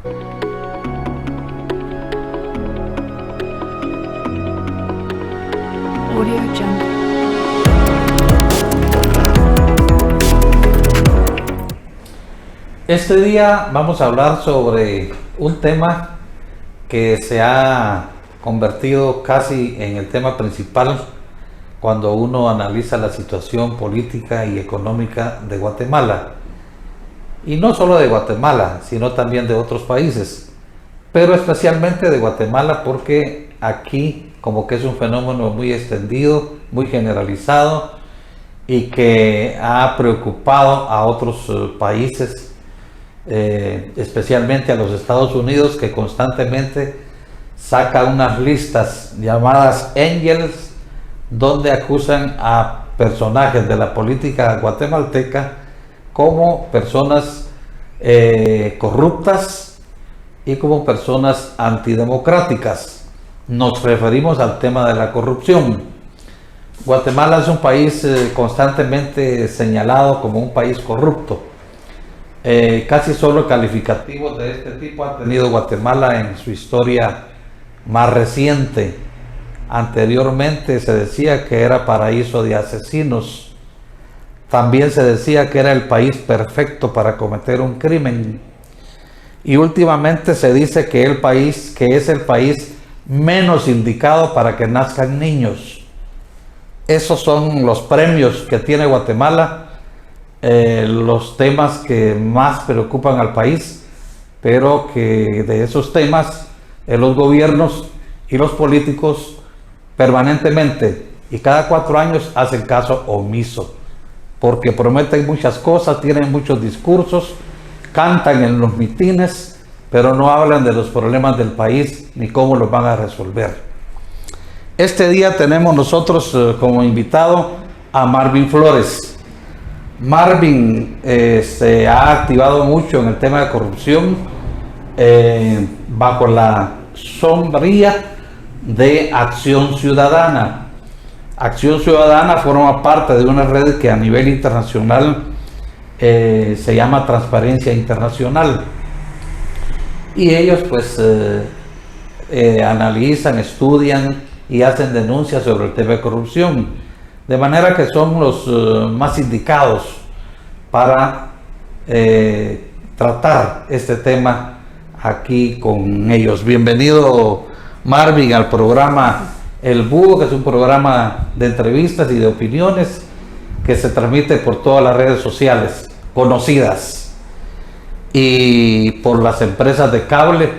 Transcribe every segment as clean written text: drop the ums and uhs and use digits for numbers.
Audio Jungle. Este día vamos a hablar sobre un tema que se ha convertido casi en el tema principal cuando uno analiza la situación política y económica de Guatemala. Y no solo de Guatemala, sino también de otros países, pero especialmente de Guatemala porque aquí como que es un fenómeno muy extendido, muy generalizado y que ha preocupado a otros países, especialmente a los Estados Unidos, que constantemente saca unas listas llamadas Angels, donde acusan a personajes de la política guatemalteca como personas corruptas y como personas antidemocráticas. Nos referimos al tema de la corrupción. Guatemala es un país constantemente señalado como un país corrupto. Casi solo calificativos de este tipo ha tenido Guatemala en su historia más reciente. Anteriormente se decía que era paraíso de asesinos. También se decía que era el país perfecto para cometer un crimen. Y últimamente se dice que es el país menos indicado para que nazcan niños. Esos son los premios que tiene Guatemala, los temas que más preocupan al país, pero que de esos temas los gobiernos y los políticos permanentemente y cada 4 años hacen caso omiso, porque prometen muchas cosas, tienen muchos discursos, cantan en los mitines, pero no hablan de los problemas del país ni cómo los van a resolver. Este día tenemos nosotros como invitado a Marvin Flores. Marvin se ha activado mucho en el tema de corrupción bajo la sombría de Acción Ciudadana. Acción Ciudadana forma parte de una red que a nivel internacional se llama Transparencia Internacional. Y ellos pues analizan, estudian y hacen denuncias sobre el tema de corrupción, de manera que son los más indicados para tratar este tema aquí con ellos. Bienvenido, Marvin, al programa El Búho, que es un programa de entrevistas y de opiniones que se transmite por todas las redes sociales conocidas y por las empresas de cable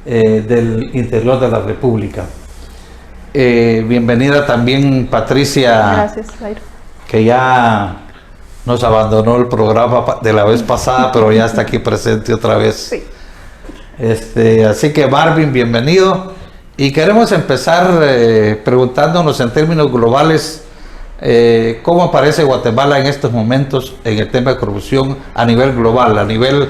del interior de la República. Bienvenida también Patricia. Gracias, Jairo. Que ya nos abandonó el programa de la vez pasada, pero ya está aquí presente otra vez. Sí. Así que Marvin, bienvenido. Y queremos empezar preguntándonos en términos globales cómo aparece Guatemala en estos momentos en el tema de corrupción a nivel global, a nivel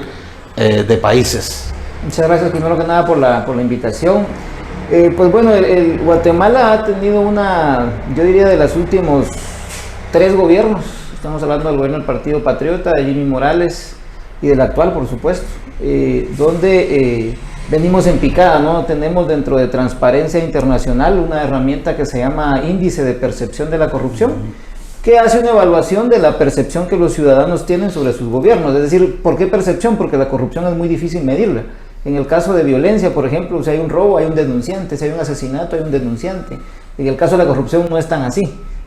de países. Muchas gracias primero que nada por la invitación. Pues bueno, Guatemala ha tenido yo diría de los últimos 3 gobiernos. Estamos hablando del gobierno del Partido Patriota, de Jimmy Morales y del actual, por supuesto, donde venimos en picada, ¿no? Tenemos dentro de Transparencia Internacional una herramienta que se llama Índice de Percepción de la Corrupción, que hace una evaluación de la percepción que los ciudadanos tienen sobre sus gobiernos. Es decir, ¿por qué percepción? Porque la corrupción es muy difícil medirla. En el caso de violencia, por ejemplo, si hay un robo, hay un denunciante, si hay un asesinato, hay un denunciante. En el caso de la corrupción no es tan así.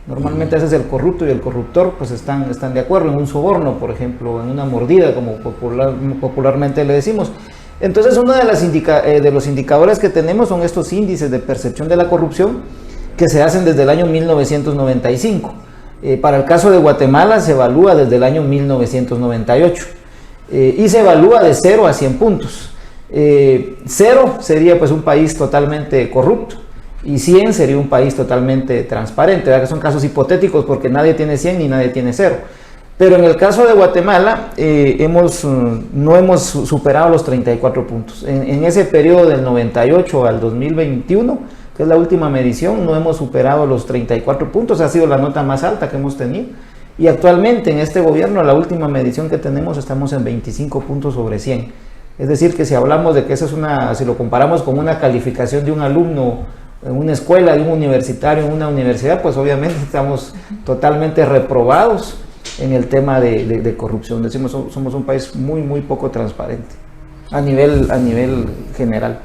Normalmente a veces el corrupto y el corruptor pues están de acuerdo en un soborno, por ejemplo, en una mordida, como popularmente le decimos. Entonces, uno de los indicadores que tenemos son estos índices de percepción de la corrupción que se hacen desde el año 1995. Para el caso de Guatemala se evalúa desde el año 1998 y se evalúa de 0 a 100 puntos. 0 sería pues un país totalmente corrupto y 100 sería un país totalmente transparente, ¿verdad? Que son casos hipotéticos porque nadie tiene 100 ni nadie tiene 0. Pero en el caso de Guatemala no hemos superado los 34 puntos. En ese periodo del 98 al 2021, que es la última medición, no hemos superado los 34 puntos, ha sido la nota más alta que hemos tenido. Y actualmente en este gobierno, la última medición que tenemos, estamos en 25 puntos sobre 100. Es decir, que si hablamos de que esa es si lo comparamos con una calificación de un alumno en una escuela, de un universitario en una universidad, pues obviamente estamos totalmente reprobados en el tema de corrupción. Decimos, somos un país muy poco transparente a nivel general.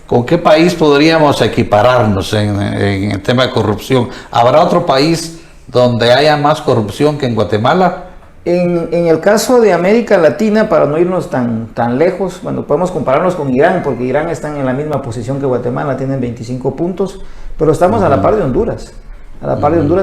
¿Con qué país podríamos equipararnos en el tema de corrupción? ¿Habrá otro país donde haya más corrupción que en Guatemala? En el caso de América Latina, para no irnos tan lejos, bueno, podemos compararnos con Irán, porque Irán está en la misma posición que Guatemala, tienen 25 puntos, pero estamos a la par de Honduras,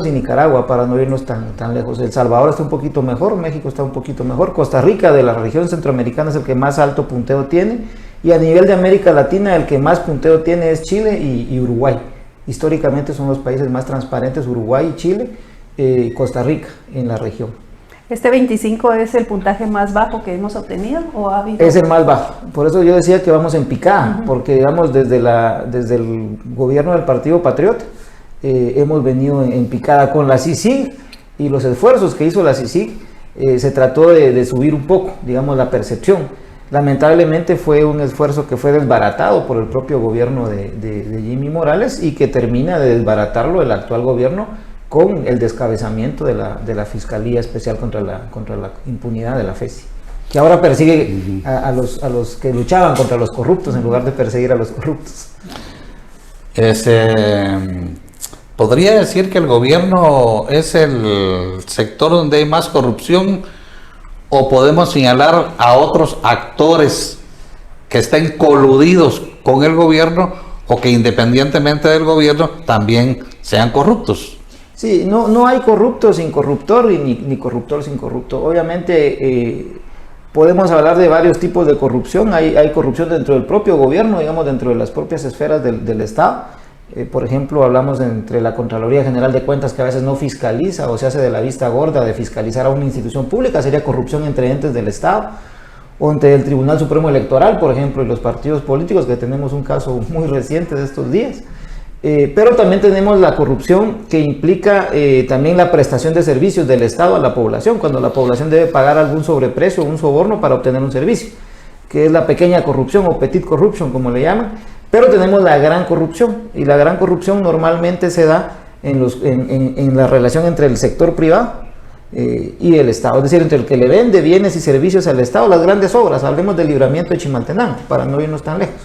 y Nicaragua, para no irnos tan lejos. El Salvador está un poquito mejor, México está un poquito mejor, Costa Rica de la región centroamericana es el que más alto punteo tiene, y a nivel de América Latina el que más punteo tiene es Chile y Uruguay. Históricamente son los países más transparentes, Uruguay y Chile, Costa Rica en la región. ¿Este 25 es el puntaje más bajo que hemos obtenido o ha habido? Es el más bajo, por eso yo decía que vamos en picada, porque digamos desde el gobierno del Partido Patriota hemos venido en picada con la CICIG, y los esfuerzos que hizo la CICIG se trató de subir un poco, digamos, la percepción. Lamentablemente fue un esfuerzo que fue desbaratado por el propio gobierno de Jimmy Morales, y que termina de desbaratarlo el actual gobierno con el descabezamiento de la Fiscalía Especial contra la Impunidad de la FESI, que ahora persigue a los que luchaban contra los corruptos en lugar de perseguir a los corruptos. ¿Podría decir que el gobierno es el sector donde hay más corrupción, o podemos señalar a otros actores que estén coludidos con el gobierno o que independientemente del gobierno también sean corruptos? Sí, no hay corrupto sin corruptor ni corruptor sin corrupto. Obviamente podemos hablar de varios tipos de corrupción. Hay corrupción dentro del propio gobierno, digamos, dentro de las propias esferas del Estado. Por ejemplo, hablamos entre la Contraloría General de Cuentas, que a veces no fiscaliza o se hace de la vista gorda de fiscalizar a una institución pública. Sería corrupción entre entes del Estado, o entre el Tribunal Supremo Electoral, por ejemplo, y los partidos políticos, que tenemos un caso muy reciente de estos días. Pero también tenemos la corrupción que implica también la prestación de servicios del Estado a la población, cuando la población debe pagar algún sobreprecio o un soborno para obtener un servicio, que es la pequeña corrupción o petit corruption, como le llaman. Pero tenemos la gran corrupción, y la gran corrupción normalmente se da en la relación entre el sector privado y el Estado, es decir, entre el que le vende bienes y servicios al Estado, las grandes obras. Hablemos del libramiento de Chimaltenango, para no irnos tan lejos,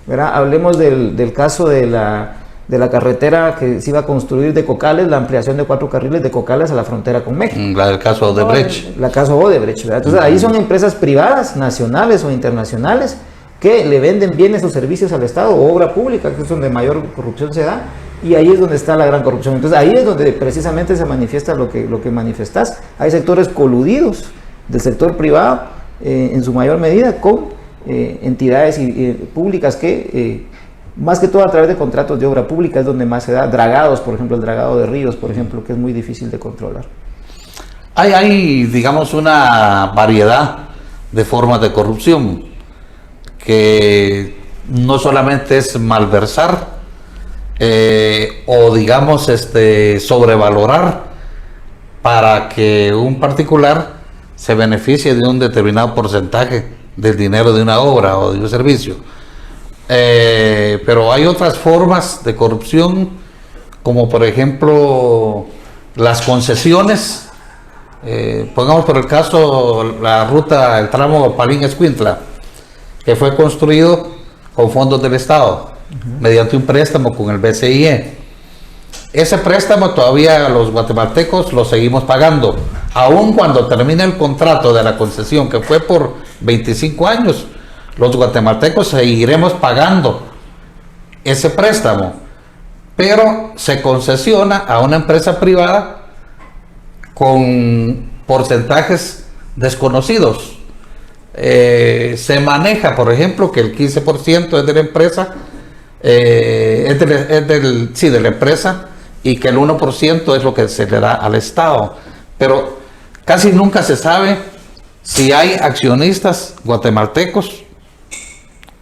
¿verdad? Hablemos del caso de la carretera que se iba a construir de Cocales, la ampliación de 4 carriles de Cocales a la frontera con México. El caso Odebrecht. La caso Odebrecht, ¿verdad? Entonces ahí son empresas privadas, nacionales o internacionales, que le venden bienes o servicios al Estado, o obra pública, que es donde mayor corrupción se da, y ahí es donde está la gran corrupción. Entonces ahí es donde precisamente se manifiesta lo que manifestás. Hay sectores coludidos del sector privado, en su mayor medida, con entidades públicas que, más que todo a través de contratos de obra pública, es donde más se da. Dragados, por ejemplo, el dragado de ríos, por ejemplo, que es muy difícil de controlar. Hay, digamos, una variedad de formas de corrupción, que no solamente es malversar o digamos sobrevalorar para que un particular se beneficie de un determinado porcentaje del dinero de una obra o de un servicio, pero hay otras formas de corrupción, como por ejemplo las concesiones. Pongamos por el caso la ruta, el tramo Palín-Escuintla, que fue construido con fondos del Estado, mediante un préstamo con el BCIE. Ese préstamo todavía los guatemaltecos lo seguimos pagando, aun cuando termine el contrato de la concesión, que fue por 25 años, los guatemaltecos seguiremos pagando ese préstamo, pero se concesiona a una empresa privada con porcentajes desconocidos. Se maneja, por ejemplo, que el 15% es de la empresa, de la empresa, y que el 1% es lo que se le da al Estado, pero casi nunca se sabe si hay accionistas guatemaltecos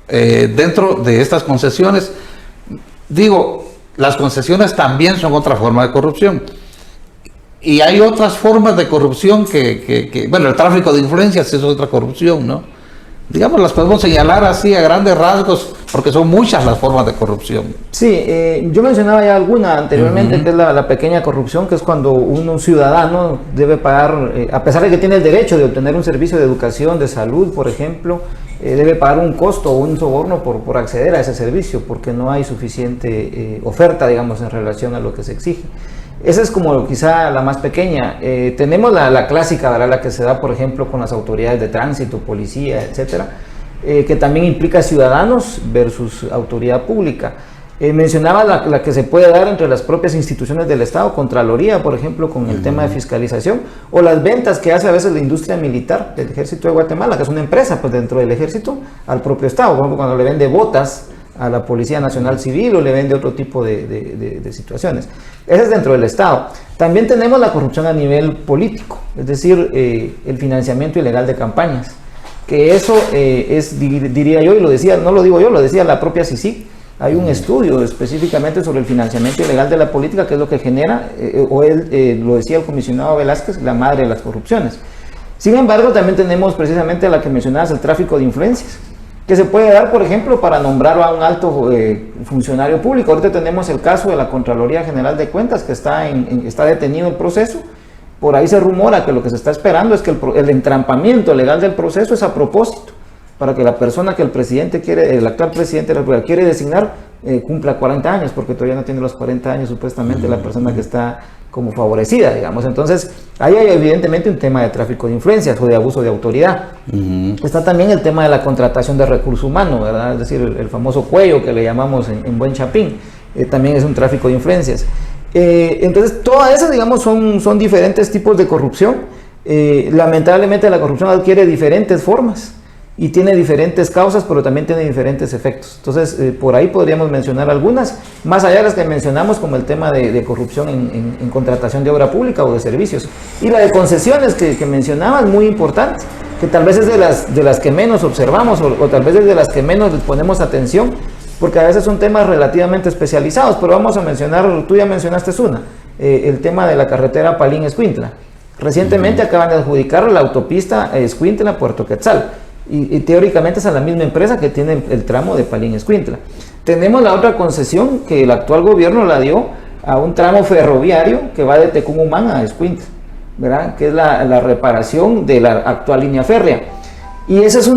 dentro de estas concesiones. Digo, las concesiones también son otra forma de corrupción. Y hay otras formas de corrupción bueno, el tráfico de influencias es otra corrupción, ¿no? Digamos, las podemos señalar así a grandes rasgos, porque son muchas las formas de corrupción. Sí, yo mencionaba ya alguna anteriormente, que es la pequeña corrupción, que es cuando un ciudadano debe pagar, a pesar de que tiene el derecho de obtener un servicio de educación, de salud, por ejemplo, debe pagar un costo o un soborno por acceder a ese servicio, porque no hay suficiente oferta, digamos, en relación a lo que se exige. Esa es como quizá la más pequeña. Tenemos la clásica, ¿verdad? La que se da, por ejemplo, con las autoridades de tránsito, policía, etcétera, que también implica ciudadanos versus autoridad pública. Mencionaba la que se puede dar entre las propias instituciones del Estado, Contraloría, por ejemplo, con el tema de fiscalización, o las ventas que hace a veces la industria militar del Ejército de Guatemala, que es una empresa pues, dentro del Ejército, al propio Estado, por ejemplo, cuando le vende botas a la Policía Nacional Civil o le vende otro tipo de situaciones. Ese es dentro del Estado. También tenemos la corrupción a nivel político, es decir, el financiamiento ilegal de campañas, que eso es, diría yo, y lo decía, no lo digo yo, lo decía la propia CICIG. Hay un estudio específicamente sobre el financiamiento ilegal de la política, que es lo que genera, lo decía el comisionado Velázquez, la madre de las corrupciones. Sin embargo, también tenemos precisamente la que mencionabas, el tráfico de influencias, que se puede dar, por ejemplo, para nombrar a un alto funcionario público. Ahorita tenemos el caso de la Contraloría General de Cuentas, que está detenido el proceso. Por ahí se rumora que lo que se está esperando es que el entrampamiento legal del proceso es a propósito, para que la persona que el actual presidente de la República quiere designar, cumpla 40 años, porque todavía no tiene los 40 años supuestamente la persona que está como favorecida, digamos. Entonces, ahí hay evidentemente un tema de tráfico de influencias o de abuso de autoridad. Está también el tema de la contratación de recursos humanos, ¿verdad? Es decir, el famoso cuello que le llamamos en buen chapín, también es un tráfico de influencias. Entonces, todas esas, digamos, son diferentes tipos de corrupción. Lamentablemente, la corrupción adquiere diferentes formas y tiene diferentes causas, pero también tiene diferentes efectos. Entonces, por ahí podríamos mencionar algunas, más allá de las que mencionamos, como el tema de corrupción en contratación de obra pública o de servicios. Y la de concesiones que mencionabas, muy importante, que tal vez es de las que menos observamos o tal vez es de las que menos les ponemos atención, porque a veces son temas relativamente especializados, pero vamos a mencionar, tú ya mencionaste una, el tema de la carretera Palín-Escuintla. Recientemente acaban de adjudicar la autopista Escuintla-Puerto Quetzal. Y teóricamente es a la misma empresa que tiene el tramo de Palín-Escuintla. Tenemos la otra concesión que el actual gobierno la dio a un tramo ferroviario que va de Tecumumán a Escuintla, ¿verdad? Que es la reparación de la actual línea férrea. Y esa es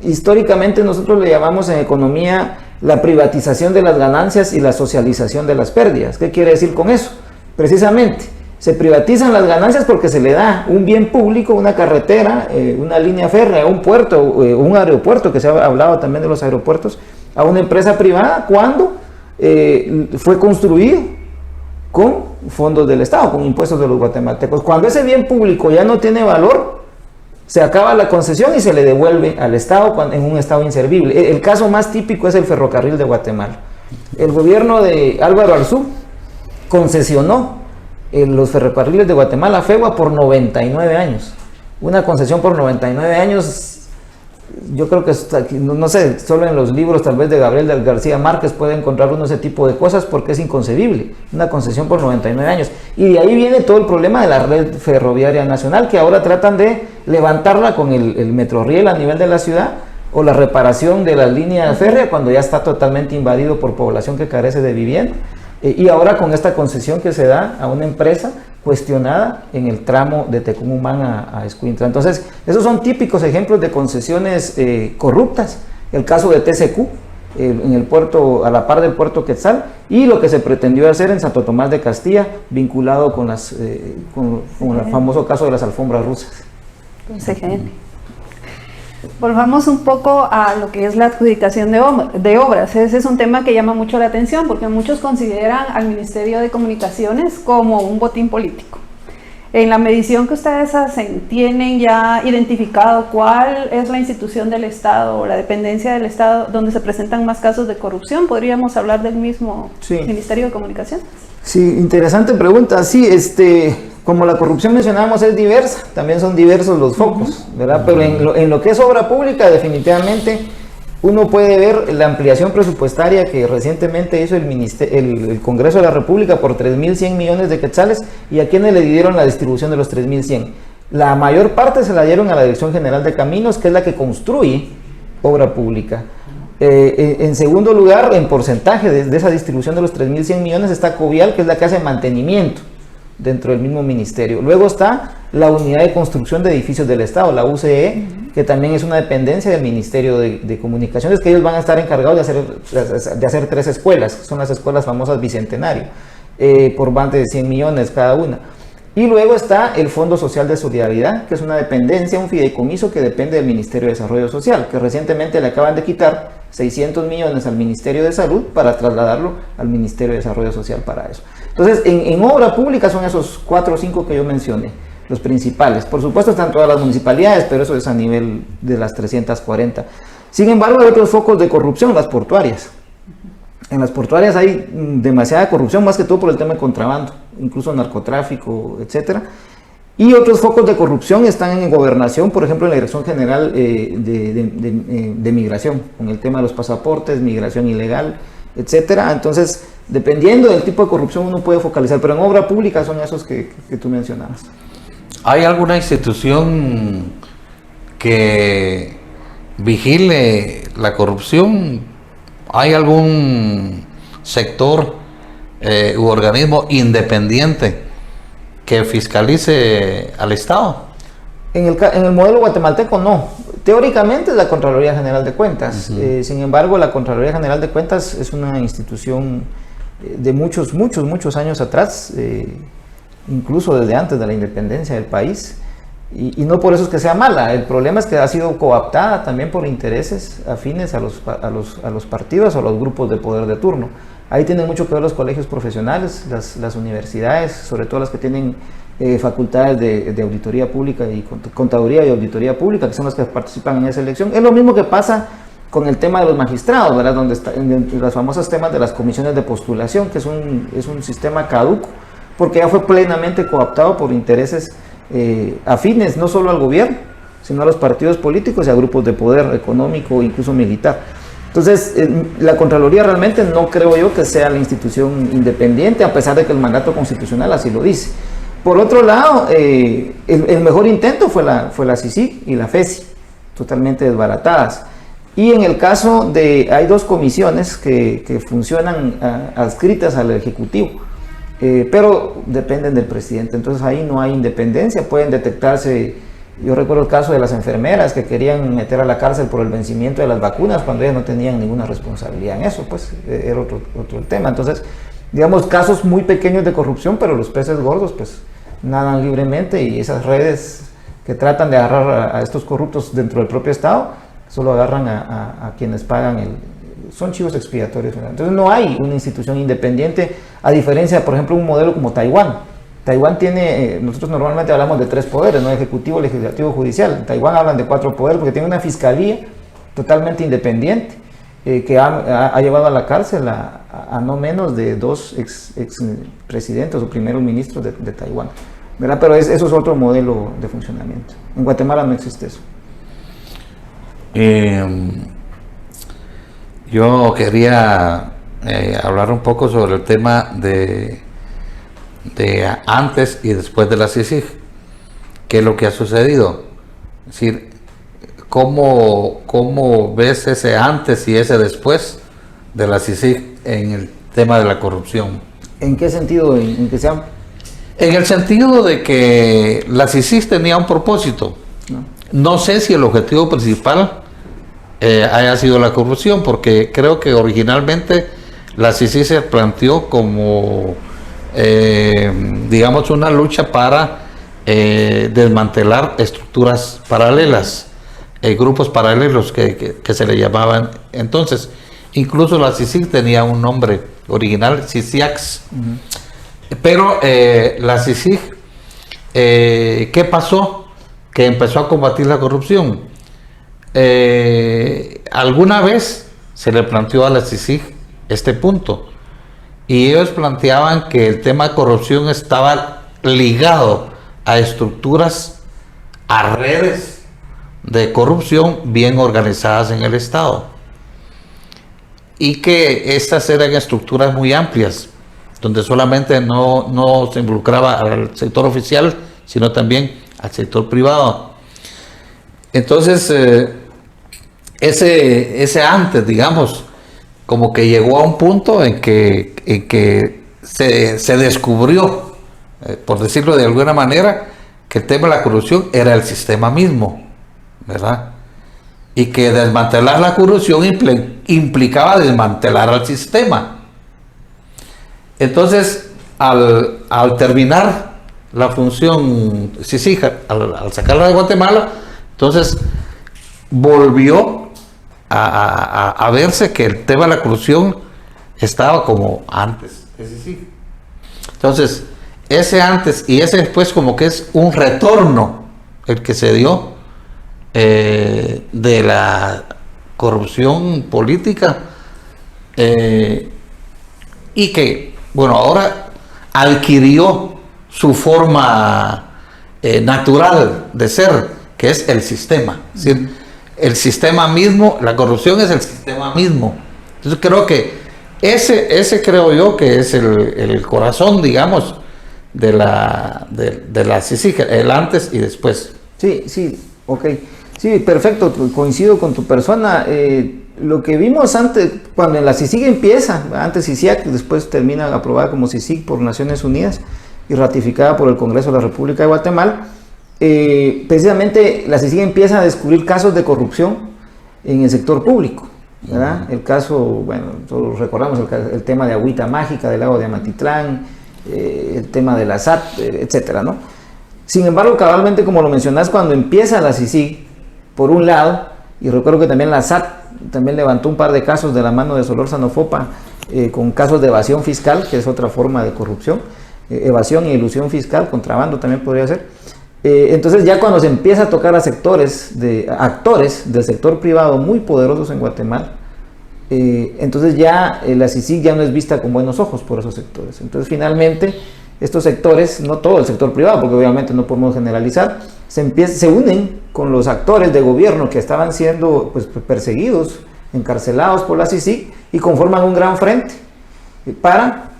históricamente nosotros le llamamos en economía la privatización de las ganancias y la socialización de las pérdidas. ¿Qué quiere decir con eso? Precisamente, se privatizan las ganancias porque se le da un bien público, una carretera, una línea férrea, un puerto, un aeropuerto, que se ha hablado también de los aeropuertos, a una empresa privada cuando fue construido con fondos del Estado, con impuestos de los guatemaltecos. Cuando ese bien público ya no tiene valor, se acaba la concesión y se le devuelve al Estado en un estado inservible. El caso más típico es el ferrocarril de Guatemala. El gobierno de Álvaro Arzú concesionó los ferrocarriles de Guatemala, FEGUA, por 99 años. Una concesión por 99 años, yo creo que, no sé, solo en los libros tal vez de Gabriel García Márquez puede encontrar uno ese tipo de cosas porque es inconcebible. Una concesión por 99 años. Y de ahí viene todo el problema de la red ferroviaria nacional, que ahora tratan de levantarla con el Metroriel a nivel de la ciudad, o la reparación de la línea férrea cuando ya está totalmente invadido por población que carece de vivienda. Y ahora con esta concesión que se da a una empresa cuestionada en el tramo de Tecumumán a Escuintla. Entonces, esos son típicos ejemplos de concesiones corruptas. El caso de TCQ, en el puerto, a la par del puerto Quetzal, y lo que se pretendió hacer en Santo Tomás de Castilla, vinculado con el famoso caso de las alfombras rusas. Con CGN. Volvamos un poco a lo que es la adjudicación de obras. Ese es un tema que llama mucho la atención porque muchos consideran al Ministerio de Comunicaciones como un botín político. En la medición que ustedes hacen, ¿tienen ya identificado cuál es la institución del Estado o la dependencia del Estado donde se presentan más casos de corrupción? ¿Podríamos hablar del mismo Ministerio de Comunicaciones? Sí, interesante pregunta. Sí, como la corrupción mencionábamos es diversa, también son diversos los focos, ¿verdad? Pero en lo que es obra pública, definitivamente uno puede ver la ampliación presupuestaria que recientemente hizo el Congreso de la República por 3.100 millones de quetzales, y a quienes le dieron la distribución de los 3.100. La mayor parte se la dieron a la Dirección General de Caminos, que es la que construye obra pública. En segundo lugar, en porcentaje de esa distribución de los 3.100 millones está Covial, que es la que hace mantenimiento dentro del mismo ministerio. Luego está la Unidad de Construcción de Edificios del Estado, la UCE, que también es una dependencia del Ministerio de Comunicaciones, que ellos van a estar encargados de hacer 3 escuelas, que son las escuelas famosas Bicentenario, por más de 100 millones cada una. Y luego está el Fondo Social de Solidaridad, que es una dependencia, un fideicomiso que depende del Ministerio de Desarrollo Social, que recientemente le acaban de quitar 600 millones al Ministerio de Salud para trasladarlo al Ministerio de Desarrollo Social para eso. Entonces, en obra pública son esos 4 o 5 que yo mencioné, los principales. Por supuesto están todas las municipalidades, pero eso es a nivel de las 340. Sin embargo, hay otros focos de corrupción, las portuarias. En las portuarias hay demasiada corrupción, más que todo por el tema de contrabando, incluso narcotráfico, etcétera. Y otros focos de corrupción están en gobernación, por ejemplo, en la Dirección General de Migración, con el tema de los pasaportes, migración ilegal, etcétera. Entonces, dependiendo del tipo de corrupción, uno puede focalizar, pero en obra pública son esos que tú mencionabas. ¿Hay alguna institución que vigile la corrupción? ¿Hay algún sector u organismo independiente que fiscalice al Estado? En el modelo guatemalteco no. Teóricamente es la Contraloría General de Cuentas. Sin embargo, la Contraloría General de Cuentas es una institución de muchos años atrás, incluso desde antes de la independencia del país. Y no por eso es que sea mala. El problema es que ha sido cooptada también por intereses afines a los partidos o a los grupos de poder de turno. Ahí tienen mucho que ver los colegios profesionales, las universidades, sobre todo las que tienen facultades de auditoría pública y contaduría y auditoría pública, que son las que participan en esa elección. Es lo mismo que pasa con el tema de los magistrados, ¿verdad? Donde están los famosos temas de las comisiones de postulación, que es un sistema caduco, porque ya fue plenamente cooptado por intereses afines no solo al gobierno, sino a los partidos políticos y a grupos de poder económico e incluso militar. Entonces, la Contraloría realmente no creo yo que sea la institución independiente, a pesar de que el mandato constitucional así lo dice. Por otro lado, el mejor intento fue la CICIG y la FESI, totalmente desbaratadas. Y en el caso hay 2 comisiones que funcionan adscritas al Ejecutivo, pero dependen del presidente, entonces ahí no hay independencia. Pueden detectarse, yo recuerdo el caso de las enfermeras que querían meter a la cárcel por el vencimiento de las vacunas cuando ellas no tenían ninguna responsabilidad en eso, pues era otro tema. Entonces, digamos, casos muy pequeños de corrupción, pero los peces gordos pues nadan libremente, y esas redes que tratan de agarrar a estos corruptos dentro del propio Estado solo agarran a quienes pagan son chivos expiatorios. Entonces no hay una institución independiente, a diferencia, por ejemplo, un modelo como Taiwán. Taiwán tiene, nosotros normalmente hablamos de 3 poderes, ¿no? Ejecutivo, legislativo, judicial. En Taiwán hablan de 4 poderes porque tiene una fiscalía totalmente independiente, que ha llevado a la cárcel a no menos de 2 ex presidentes o primeros ministros de Taiwán, ¿verdad? Pero eso es otro modelo de funcionamiento. En Guatemala no existe eso. Yo quería hablar un poco sobre el tema de antes y después de la CICIG. ¿Qué es lo que ha sucedido? Es decir, ¿cómo ves ese antes y ese después de la CICIG en el tema de la corrupción? ¿En qué sentido? ¿En que sea? En el sentido de que la CICIG tenía un propósito. No sé si el objetivo principal haya sido la corrupción, porque creo que originalmente la CICIG se planteó como, digamos, una lucha para desmantelar estructuras paralelas, grupos paralelos que se le llamaban entonces. Incluso la CICIG tenía un nombre original, CICIAX. Pero la CICIG, ¿qué pasó? Que empezó a combatir la corrupción. Alguna vez se le planteó a la CICIG este punto, y ellos planteaban que el tema de corrupción estaba ligado a estructuras, a redes de corrupción bien organizadas en el Estado, y que estas eran estructuras muy amplias, donde solamente no se involucraba al sector oficial, sino también al sector privado. Entonces, ese antes, digamos, como que llegó a un punto en que se descubrió, por decirlo de alguna manera, que el tema de la corrupción era el sistema mismo, ¿verdad? Y que desmantelar la corrupción implicaba desmantelar al sistema. Entonces, al terminar la función CICIG, al sacarla de Guatemala, entonces volvió a verse que el tema de la corrupción estaba como antes. Entonces, ese antes y ese después como que es un retorno el que se dio de la corrupción política y que, bueno, ahora adquirió su forma natural de ser, que es el sistema. Es decir, el sistema mismo, la corrupción es el sistema mismo. Entonces creo que ese creo yo que es el corazón, digamos, de la CICIG, el antes y después. Sí, ok. Sí, perfecto, coincido con tu persona. Lo que vimos antes, cuando la CICIG empieza, antes CICIAC, después termina aprobada como CICIG por Naciones Unidas y ratificada por el Congreso de la República de Guatemala, precisamente la CICIG empieza a descubrir casos de corrupción en el sector público, ¿verdad? El caso, bueno, todos recordamos el tema de Agüita Mágica, del lago de Amatitlán, el tema de la SAT, etcétera, ¿no? Sin embargo, cabalmente, como lo mencionás, cuando empieza la CICIG, por un lado, y recuerdo que también la SAT también levantó un par de casos de la mano de Solórzano Fopa, con casos de evasión fiscal, que es otra forma de corrupción, evasión y elusión fiscal, contrabando también podría ser. Entonces ya cuando se empieza a tocar a actores del sector privado muy poderosos en Guatemala, entonces ya la CICIG ya no es vista con buenos ojos por esos sectores. Entonces finalmente estos sectores, no todo el sector privado, porque obviamente no podemos generalizar, se unen con los actores de gobierno que estaban siendo pues, perseguidos, encarcelados por la CICIG y conforman un gran frente para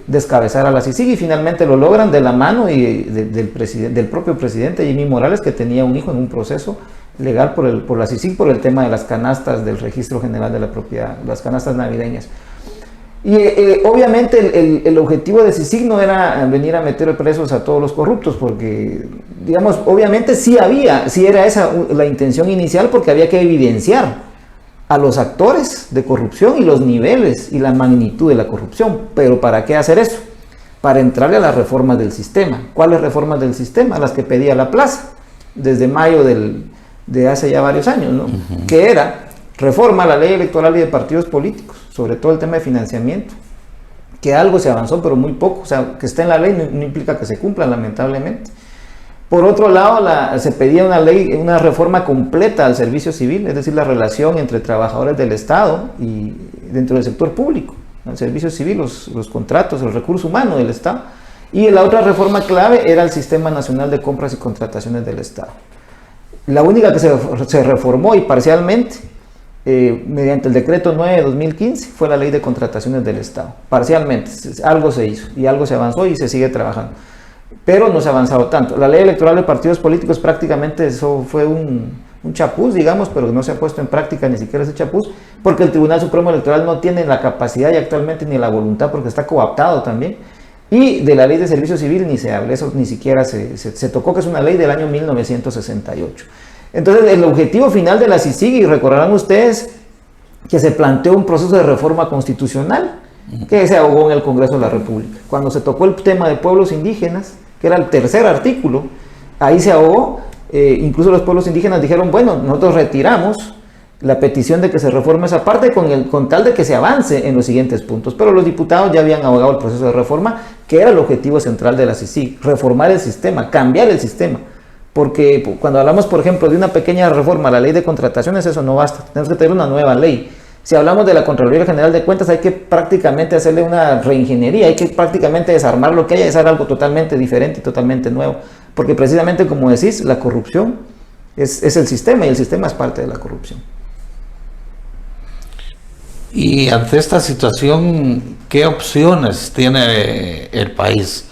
descabezar a la CICIG, y finalmente lo logran de la mano del propio presidente Jimmy Morales, que tenía un hijo en un proceso legal por la CICIG por el tema de las canastas del Registro General de la Propiedad, las canastas navideñas. Y obviamente el objetivo de CICIG no era venir a meter presos a todos los corruptos, porque, digamos, obviamente sí era esa la intención inicial, porque había que evidenciar a los actores de corrupción y los niveles y la magnitud de la corrupción. Pero ¿para qué hacer eso? Para entrarle a las reformas del sistema. ¿Cuáles reformas del sistema? Las que pedía la Plaza desde mayo de hace ya varios años, ¿no? Que era reforma a la ley electoral y de partidos políticos, sobre todo el tema de financiamiento, que algo se avanzó, pero muy poco. O sea, que está en la ley no implica que se cumpla, lamentablemente. Por otro lado, se pedía una reforma completa al servicio civil, es decir, la relación entre trabajadores del Estado y dentro del sector público, el servicio civil, los contratos, el recurso humano del Estado. Y la otra reforma clave era el Sistema Nacional de Compras y Contrataciones del Estado. La única que se reformó y parcialmente, mediante el decreto 9 de 2015, fue la Ley de Contrataciones del Estado. Parcialmente, algo se hizo y algo se avanzó y se sigue trabajando, pero no se ha avanzado tanto. La ley electoral de partidos políticos prácticamente eso fue un chapuz, digamos, pero no se ha puesto en práctica ni siquiera ese chapuz, porque el Tribunal Supremo Electoral no tiene la capacidad y actualmente ni la voluntad, porque está cooptado también. Y de la ley de servicio civil ni se habla, eso ni siquiera se tocó, que es una ley del año 1968. Entonces el objetivo final de la CICIG, y recordarán ustedes que se planteó un proceso de reforma constitucional que se ahogó en el Congreso de la República. Cuando se tocó el tema de pueblos indígenas, que era el tercer artículo, ahí se ahogó. Incluso los pueblos indígenas dijeron, bueno, nosotros retiramos la petición de que se reforme esa parte con tal de que se avance en los siguientes puntos. Pero los diputados ya habían ahogado el proceso de reforma, que era el objetivo central de la CICIG, reformar el sistema, cambiar el sistema. Porque cuando hablamos, por ejemplo, de una pequeña reforma a la ley de contrataciones, eso no basta, tenemos que tener una nueva ley. Si hablamos de la Contraloría General de Cuentas, hay que prácticamente hacerle una reingeniería, hay que prácticamente desarmar lo que haya y hacer algo totalmente diferente y totalmente nuevo. Porque precisamente, como decís, la corrupción es el sistema, y el sistema es parte de la corrupción. Y ante esta situación, ¿qué opciones tiene el país?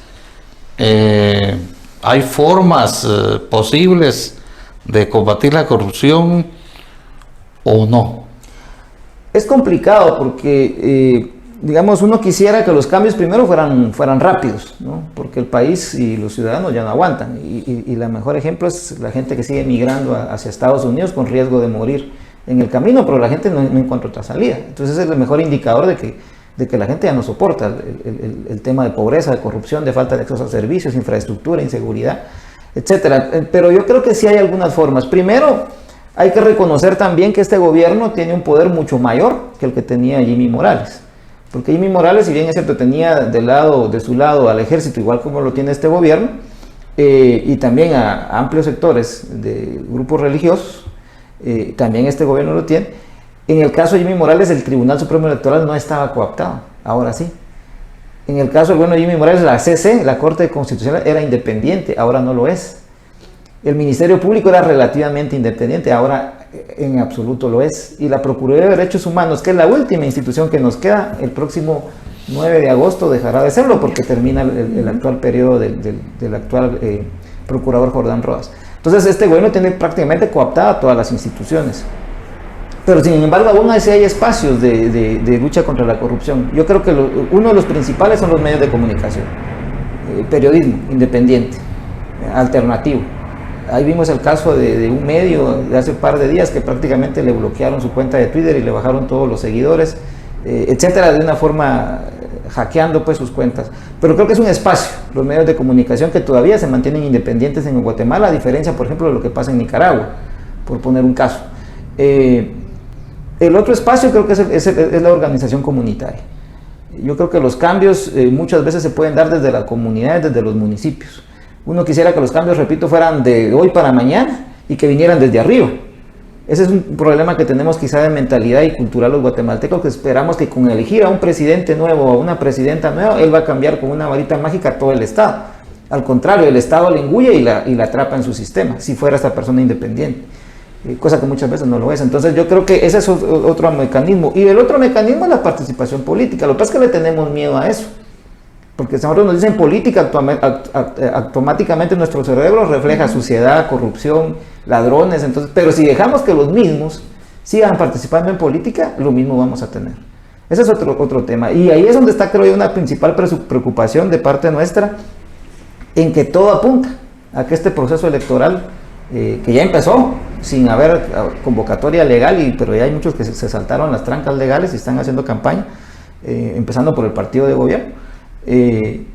¿Hay formas posibles de combatir la corrupción o no? Es complicado porque, digamos, uno quisiera que los cambios primero fueran rápidos, ¿no? Porque el país y los ciudadanos ya no aguantan. Y el mejor ejemplo es la gente que sigue migrando hacia Estados Unidos con riesgo de morir en el camino, pero la gente no encuentra otra salida. Entonces ese es el mejor indicador de que la gente ya no soporta el tema de pobreza, de corrupción, de falta de acceso a servicios, infraestructura, inseguridad, etcétera. Pero yo creo que sí hay algunas formas. Primero, hay que reconocer también que este gobierno tiene un poder mucho mayor que el que tenía Jimmy Morales. Porque Jimmy Morales, si bien es cierto, tenía de su lado al ejército, igual como lo tiene este gobierno, y también a amplios sectores de grupos religiosos, también este gobierno lo tiene. En el caso de Jimmy Morales, el Tribunal Supremo Electoral no estaba cooptado, ahora sí. En el caso del gobierno de Jimmy Morales, la CC, la Corte Constitucional, era independiente, ahora no lo es. El Ministerio Público era relativamente independiente, ahora en absoluto lo es. Y la Procuraduría de Derechos Humanos, que es la última institución que nos queda, el próximo 9 de agosto dejará de serlo porque termina el actual periodo del actual procurador Jordán Rodas. Entonces este gobierno tiene prácticamente cooptada todas las instituciones. Pero sin embargo aún así hay espacios de lucha contra la corrupción. Yo creo que uno de los principales son los medios de comunicación. Periodismo independiente, alternativo. Ahí vimos el caso de un medio de hace un par de días que prácticamente le bloquearon su cuenta de Twitter y le bajaron todos los seguidores, etcétera, de una forma hackeando pues sus cuentas. Pero creo que es un espacio, los medios de comunicación que todavía se mantienen independientes en Guatemala, a diferencia, por ejemplo, de lo que pasa en Nicaragua, por poner un caso. El otro espacio creo que es la organización comunitaria. Yo creo que los cambios muchas veces se pueden dar desde las comunidades, desde los municipios. Uno quisiera que los cambios, repito, fueran de hoy para mañana y que vinieran desde arriba. Ese es un problema que tenemos quizá de mentalidad y cultural los guatemaltecos, que esperamos que con elegir a un presidente nuevo o a una presidenta nueva, él va a cambiar con una varita mágica todo el Estado. Al contrario, el Estado le engulle y la atrapa en su sistema, si fuera esta persona independiente. Cosa que muchas veces no lo es. Entonces yo creo que ese es otro mecanismo. Y el otro mecanismo es la participación política. Lo que pasa es que le tenemos miedo a eso. Porque si nosotros nos dicen política, automáticamente nuestro cerebro refleja suciedad, corrupción, ladrones. Entonces, pero si dejamos que los mismos sigan participando en política, lo mismo vamos a tener. Ese es otro tema. Y ahí es donde está, creo yo, una principal preocupación de parte nuestra, en que todo apunta a que este proceso electoral, que ya empezó sin haber convocatoria legal, pero ya hay muchos que se saltaron las trancas legales y están haciendo campaña, empezando por el partido de gobierno,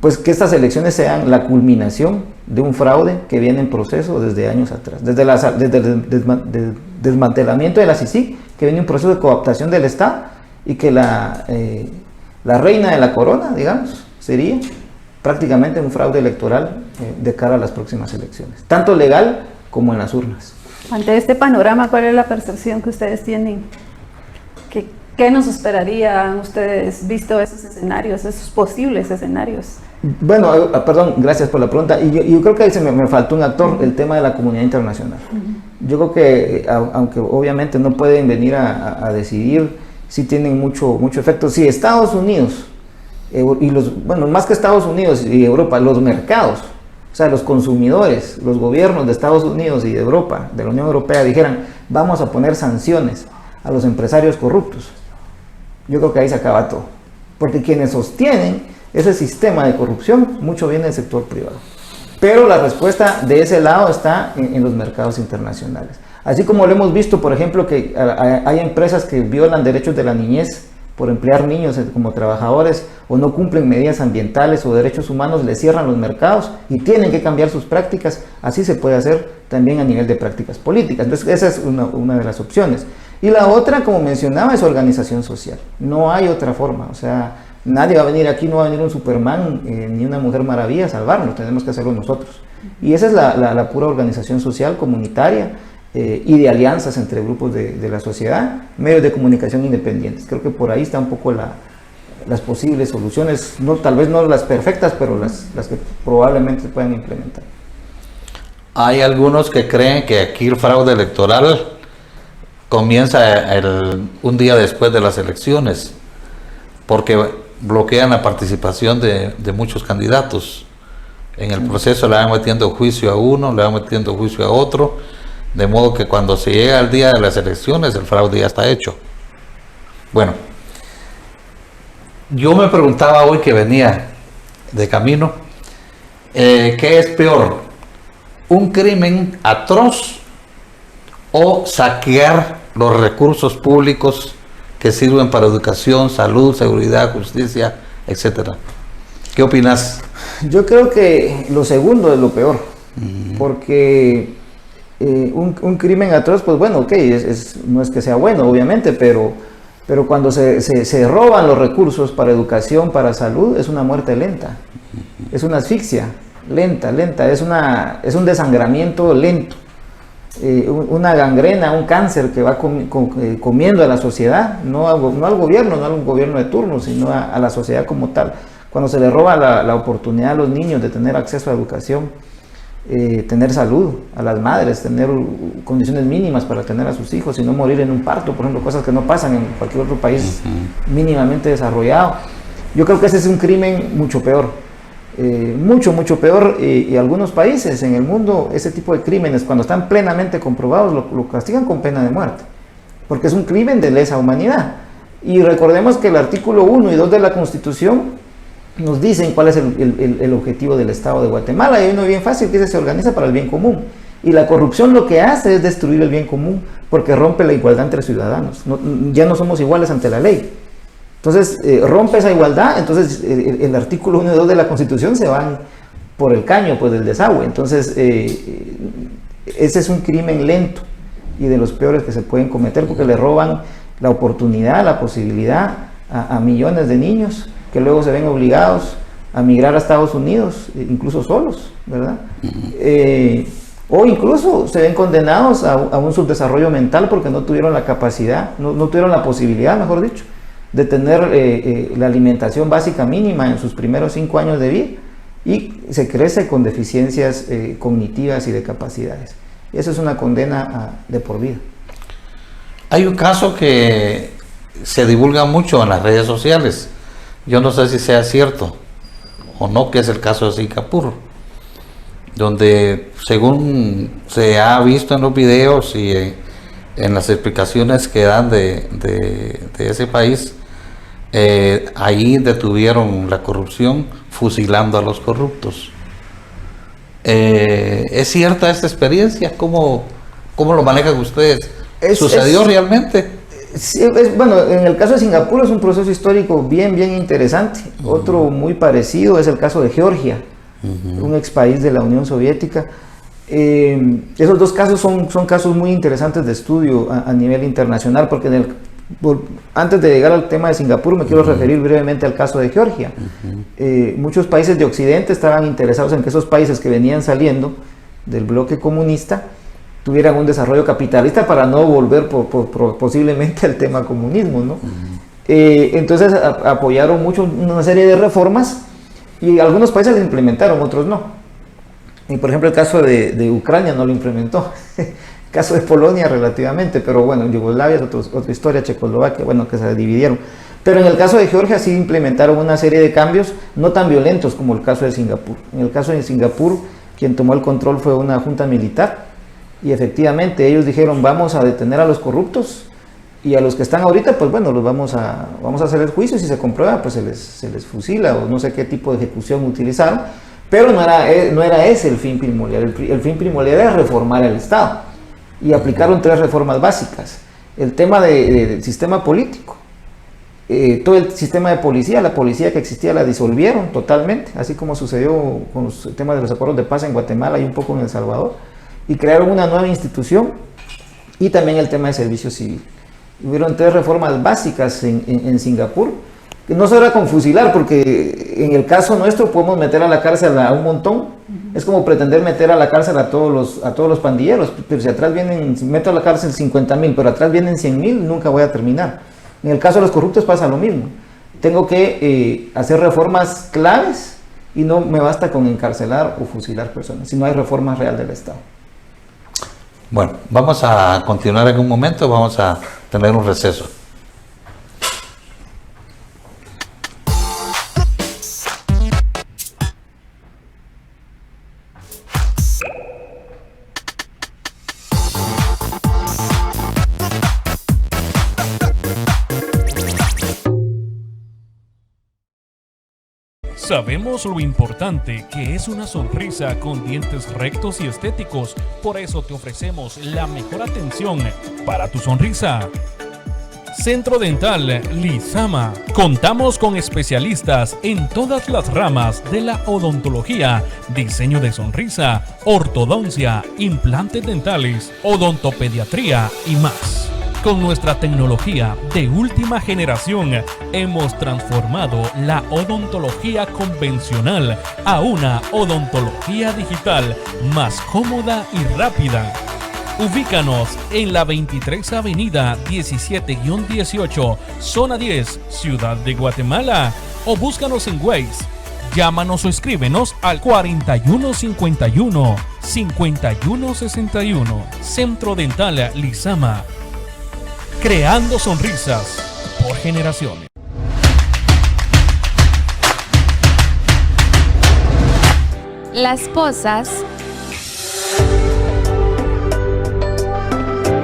pues que estas elecciones sean la culminación de un fraude que viene en proceso desde años atrás, desde el desmantelamiento de la CICIG, que viene un proceso de cooptación del Estado, y que la reina de la corona, digamos, sería prácticamente un fraude electoral de cara a las próximas elecciones, tanto legal como en las urnas. Ante este panorama, ¿cuál es la percepción que ustedes tienen? ¿Qué nos esperarían ustedes, visto esos escenarios, esos posibles escenarios? Bueno, perdón, gracias por la pregunta. Y yo creo que ahí me faltó un actor, el tema de la comunidad internacional. Yo creo que, aunque obviamente no pueden venir a decidir, sí tienen mucho efecto. Si Estados Unidos, más que Estados Unidos y Europa, los mercados, o sea, los consumidores, los gobiernos de Estados Unidos y de Europa, de la Unión Europea, dijeran, vamos a poner sanciones a los empresarios corruptos, yo creo que ahí se acaba todo. Porque quienes sostienen ese sistema de corrupción, mucho viene del sector privado. Pero la respuesta de ese lado está en los mercados internacionales. Así como lo hemos visto, por ejemplo, que hay empresas que violan derechos de la niñez por emplear niños como trabajadores, o no cumplen medidas ambientales o derechos humanos, les cierran los mercados y tienen que cambiar sus prácticas. Así se puede hacer también a nivel de prácticas políticas. Entonces esa es una de las opciones. Y la otra, como mencionaba, es organización social. No hay otra forma. O sea, nadie va a venir aquí, no va a venir un Superman ni una Mujer Maravilla a salvarnos. Tenemos que hacerlo nosotros. Y esa es la pura organización social, comunitaria, y de alianzas entre grupos de la sociedad, medios de comunicación independientes. Creo que por ahí está un poco las posibles soluciones, tal vez no las perfectas, pero las que probablemente se puedan implementar. Hay algunos que creen que aquí el fraude electoral comienza un día después de las elecciones, porque bloquean la participación de muchos candidatos. En el proceso le van metiendo juicio a uno, le van metiendo juicio a otro, de modo que cuando se llega al día de las elecciones, el fraude ya está hecho. Bueno, yo me preguntaba hoy que venía de camino, ¿qué es peor? ¿Un crimen atroz o saquear los recursos públicos que sirven para educación, salud, seguridad, justicia, etcétera? ¿Qué opinas? Yo creo que lo segundo es lo peor, porque un crimen atroz, pues bueno, ok, no es que sea bueno, obviamente, pero cuando se roban los recursos para educación, para salud, es una muerte lenta, es una asfixia lenta, es un desangramiento lento, una gangrena, un cáncer que va comiendo a la sociedad, no al gobierno, no al gobierno de turno, sino a la sociedad como tal. Cuando se le roba la oportunidad a los niños de tener acceso a educación, tener salud, a las madres, tener condiciones mínimas para tener a sus hijos y no morir en un parto, por ejemplo, cosas que no pasan en cualquier otro país mínimamente desarrollado. Yo creo que ese es un crimen mucho peor, mucho peor, y algunos países en el mundo ese tipo de crímenes, cuando están plenamente comprobados, lo castigan con pena de muerte, porque es un crimen de lesa humanidad. Y recordemos que el artículo 1 y 2 de la Constitución nos dicen cuál es el objetivo del Estado de Guatemala, y hay uno bien fácil que se organiza para el bien común, y la corrupción lo que hace es destruir el bien común, porque rompe la igualdad entre ciudadanos, ya no somos iguales ante la ley. Entonces rompe esa igualdad, entonces el artículo 1 y 2 de la Constitución se van por el caño, pues del desagüe. Entonces ese es un crimen lento y de los peores que se pueden cometer, porque le roban la oportunidad, la posibilidad a millones de niños que luego se ven obligados a migrar a Estados Unidos, incluso solos, ¿verdad? O incluso se ven condenados a un subdesarrollo mental porque no tuvieron la capacidad, no tuvieron la posibilidad, mejor dicho, de tener la alimentación básica mínima en sus primeros 5 años de vida, y se crece con deficiencias cognitivas y de capacidades. Eso es una condena de por vida. Hay un caso que se divulga mucho en las redes sociales. Yo no sé si sea cierto o no, que es el caso de Singapur, donde según se ha visto en los videos y en las explicaciones que dan de ese país, ahí detuvieron la corrupción fusilando a los corruptos. ¿Es cierta esta experiencia? ¿Cómo lo manejan ustedes? ¿Sucedió realmente? Sí, bueno, en el caso de Singapur es un proceso histórico bien interesante. Otro muy parecido es el caso de Georgia, un ex país de la Unión Soviética. Esos dos casos son casos muy interesantes de estudio a nivel internacional, porque antes de llegar al tema de Singapur me quiero referir brevemente al caso de Georgia. Muchos países de Occidente estaban interesados en que esos países que venían saliendo del bloque comunista tuvieran un desarrollo capitalista para no volver posiblemente al tema comunismo, ¿no? Entonces apoyaron mucho una serie de reformas, y algunos países lo implementaron, otros no. Y por ejemplo el caso de Ucrania no lo implementó, el caso de Polonia relativamente, pero bueno, Yugoslavia es otra historia, Checoslovaquia, bueno, que se dividieron. Pero en el caso de Georgia sí implementaron una serie de cambios no tan violentos como el caso de Singapur. En el caso de Singapur, quien tomó el control fue una junta militar, y efectivamente ellos dijeron: vamos a detener a los corruptos, y a los que están ahorita, pues bueno, los vamos a hacer el juicio, y si se comprueba, pues se les fusila, o no sé qué tipo de ejecución utilizaron, pero no era ese el fin primordial. El fin primordial era reformar el Estado, y aplicaron 3 reformas básicas. El tema del sistema político, todo el sistema de policía, la policía que existía la disolvieron totalmente, así como sucedió con los temas de los acuerdos de paz en Guatemala y un poco en El Salvador, y crearon una nueva institución, y también el tema de servicio civil. Hubieron 3 reformas básicas en Singapur, que no se era con fusilar, porque en el caso nuestro podemos meter a la cárcel a un montón. Es como pretender meter a la cárcel a todos los pandilleros, pero si atrás meto a la cárcel 50,000, pero atrás vienen 100,000, nunca voy a terminar. En el caso de los corruptos pasa lo mismo. Tengo que hacer reformas claves, y no me basta con encarcelar o fusilar personas, si no hay reforma real del Estado. Bueno, vamos a continuar en un momento, vamos a tener un receso. Sabemos lo importante que es una sonrisa con dientes rectos y estéticos, por eso te ofrecemos la mejor atención para tu sonrisa. Centro Dental Lizama. Contamos con especialistas en todas las ramas de la odontología, diseño de sonrisa, ortodoncia, implantes dentales, odontopediatría y más. Con nuestra tecnología de última generación, hemos transformado la odontología convencional a una odontología digital más cómoda y rápida. Ubícanos en la 23 Avenida 17-18, Zona 10, Ciudad de Guatemala, o búscanos en Waze. Llámanos o escríbenos al 4151-5161. Centro Dental Lizama. Creando sonrisas por generaciones. Las Pozas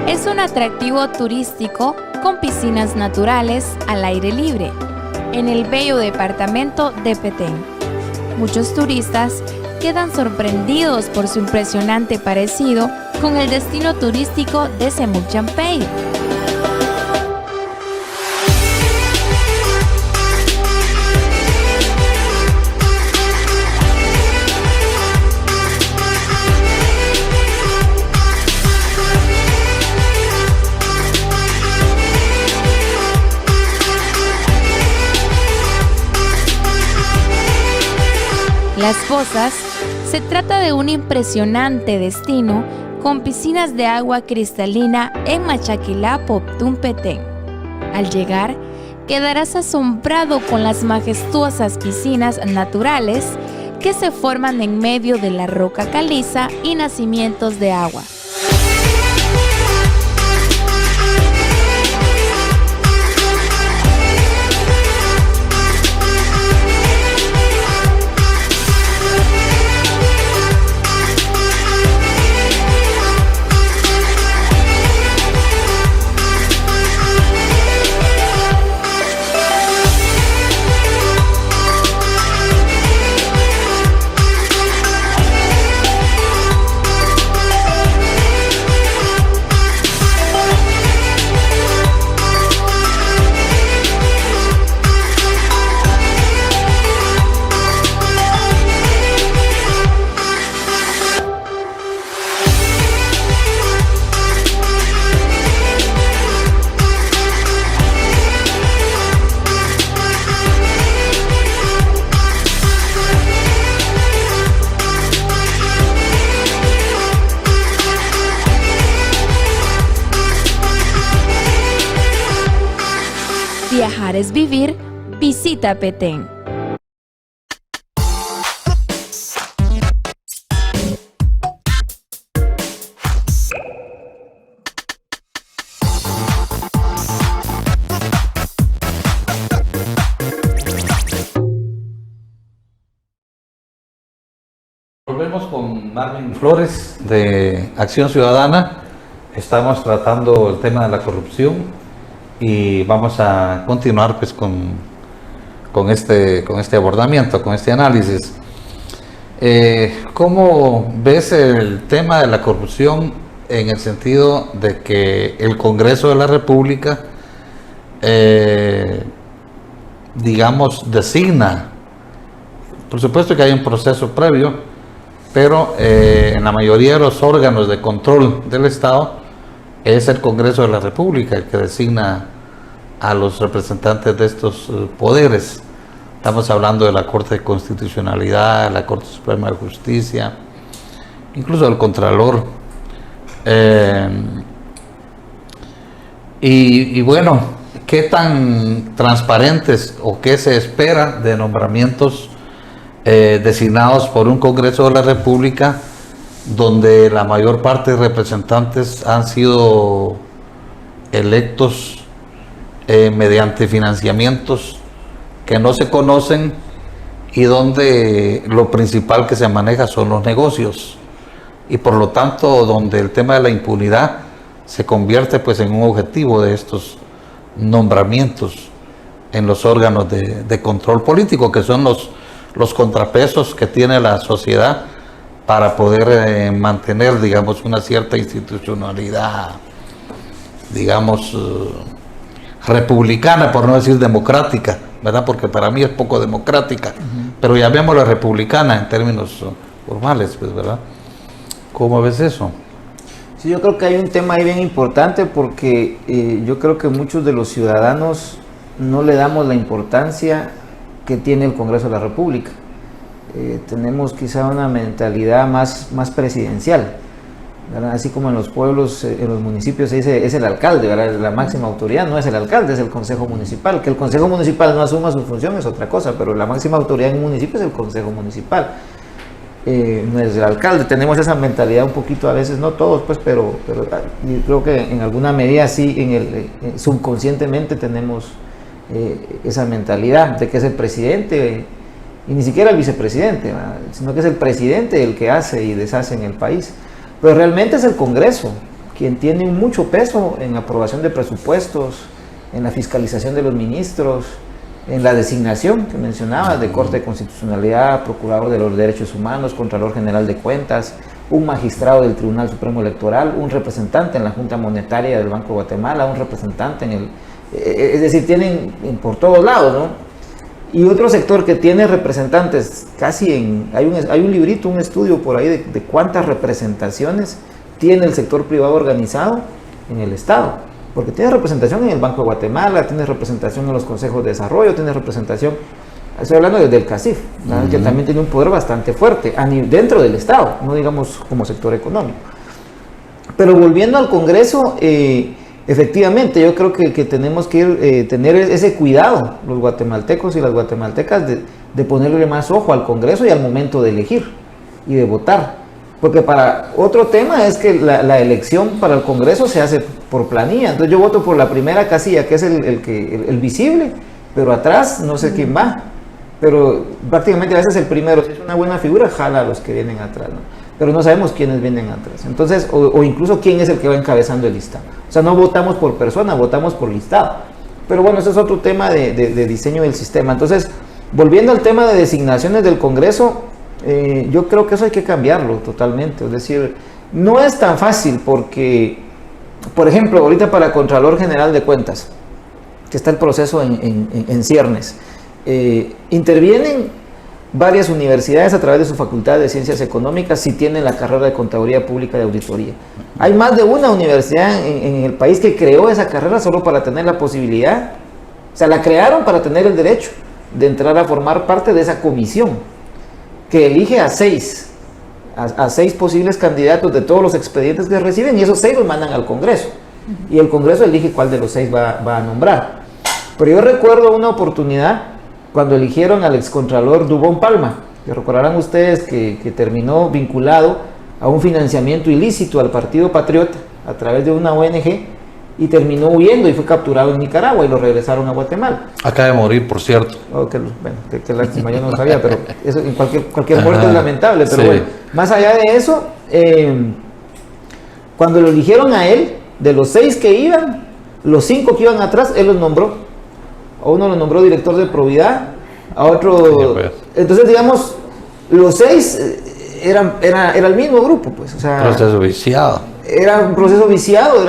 es un atractivo turístico con piscinas naturales al aire libre en el bello departamento de Petén. Muchos turistas quedan sorprendidos por su impresionante parecido con el destino turístico de Semuc Champey. Las Pozas se trata de un impresionante destino con piscinas de agua cristalina en Machaquilá, Poptún, Petén. Al llegar, quedarás asombrado con las majestuosas piscinas naturales que se forman en medio de la roca caliza y nacimientos de agua. Viajar es vivir, visita Petén. Volvemos con Marvin Flores de Acción Ciudadana. Estamos tratando el tema de la corrupción y vamos a continuar pues con este abordamiento, con este análisis. ¿Cómo ves el tema de la corrupción en el sentido de que el Congreso de la República, digamos, designa? Por supuesto que hay un proceso previo, pero en la mayoría de los órganos de control del Estado es el Congreso de la República el que designa a los representantes de estos poderes. Estamos hablando de la Corte de Constitucionalidad, la Corte Suprema de Justicia, incluso el Contralor. Y bueno, ¿qué tan transparentes o qué se espera de nombramientos designados por un Congreso de la República donde la mayor parte de representantes han sido electos mediante financiamientos que no se conocen y donde lo principal que se maneja son los negocios, y por lo tanto donde el tema de la impunidad se convierte pues en un objetivo de estos nombramientos en los órganos de control político, que son los contrapesos que tiene la sociedad para poder mantener, digamos, una cierta institucionalidad, digamos, republicana, por no decir democrática, ¿verdad? Porque para mí es poco democrática, pero llamémosla republicana en términos formales, pues, ¿verdad? ¿Cómo ves eso? Sí, yo creo que hay un tema ahí bien importante porque yo creo que muchos de los ciudadanos no le damos la importancia que tiene el Congreso de la República. Tenemos quizá una mentalidad más presidencial, ¿verdad? Así como en los pueblos, en los municipios se dice es el alcalde, ¿verdad? La máxima autoridad no es el alcalde, es el Consejo Municipal. Que el Consejo Municipal no asuma su función es otra cosa, pero la máxima autoridad en un municipio es el Consejo Municipal. No es el alcalde. Tenemos esa mentalidad un poquito, a veces no todos, pues, pero yo creo que en alguna medida sí, subconscientemente tenemos esa mentalidad de que es el presidente, y ni siquiera el vicepresidente, ¿verdad? Sino que es el presidente el que hace y deshace en el país. Pero realmente es el Congreso quien tiene mucho peso en la aprobación de presupuestos, en la fiscalización de los ministros, en la designación que mencionaba de Corte de Constitucionalidad, Procurador de los Derechos Humanos, Contralor General de Cuentas, un magistrado del Tribunal Supremo Electoral, un representante en la Junta Monetaria del Banco de Guatemala, un representante en el... Es decir, tienen por todos lados, ¿no? Y otro sector que tiene representantes casi en... Hay un librito, un estudio por ahí de cuántas representaciones tiene el sector privado organizado en el Estado. Porque tiene representación en el Banco de Guatemala, tiene representación en los consejos de desarrollo, tiene representación, estoy hablando desde el CACIF, que también tiene un poder bastante fuerte dentro del Estado, no digamos como sector económico. Pero volviendo al Congreso, efectivamente yo creo que tenemos que tener ese cuidado, los guatemaltecos y las guatemaltecas, de ponerle más ojo al Congreso y al momento de elegir y de votar. Porque para otro tema es que la elección para el Congreso se hace por planilla. Entonces yo voto por la primera casilla, que es el visible, pero atrás no sé quién va. Pero prácticamente a veces el primero, si es una buena figura, jala a los que vienen atrás, ¿no? Pero no sabemos quiénes vienen atrás. Entonces, o incluso quién es el que va encabezando el listado. O sea, no votamos por persona, votamos por listado. Pero bueno, ese es otro tema de diseño del sistema. Entonces, volviendo al tema de designaciones del Congreso, yo creo que eso hay que cambiarlo totalmente. Es decir, no es tan fácil porque, por ejemplo, ahorita para Contralor General de Cuentas, que está el proceso en ciernes, intervienen varias universidades a través de su Facultad de Ciencias Económicas si tienen la carrera de Contaduría Pública y Auditoría. Hay más de una universidad en el país que creó esa carrera solo para tener la posibilidad, o sea, la crearon para tener el derecho de entrar a formar parte de esa comisión que elige a seis posibles candidatos de todos los expedientes que reciben, y esos 6 los mandan al Congreso, y el Congreso elige cuál de los 6 va a nombrar. Pero yo recuerdo una oportunidad cuando eligieron al excontralor Dubón Palma, que recordarán ustedes que terminó vinculado a un financiamiento ilícito al Partido Patriota a través de una ONG, y terminó huyendo y fue capturado en Nicaragua y lo regresaron a Guatemala. Acaba de morir, por cierto. Oh, qué lástima, yo no lo sabía, pero eso, en cualquier muerte es lamentable. Pero sí, bueno, más allá de eso, cuando lo eligieron a él, de los 6 que iban, los 5 que iban atrás, él los nombró. A uno lo nombró director de probidad, a otro... Entonces, digamos, los 6 era el mismo grupo, pues. O sea, proceso viciado. Era un proceso viciado,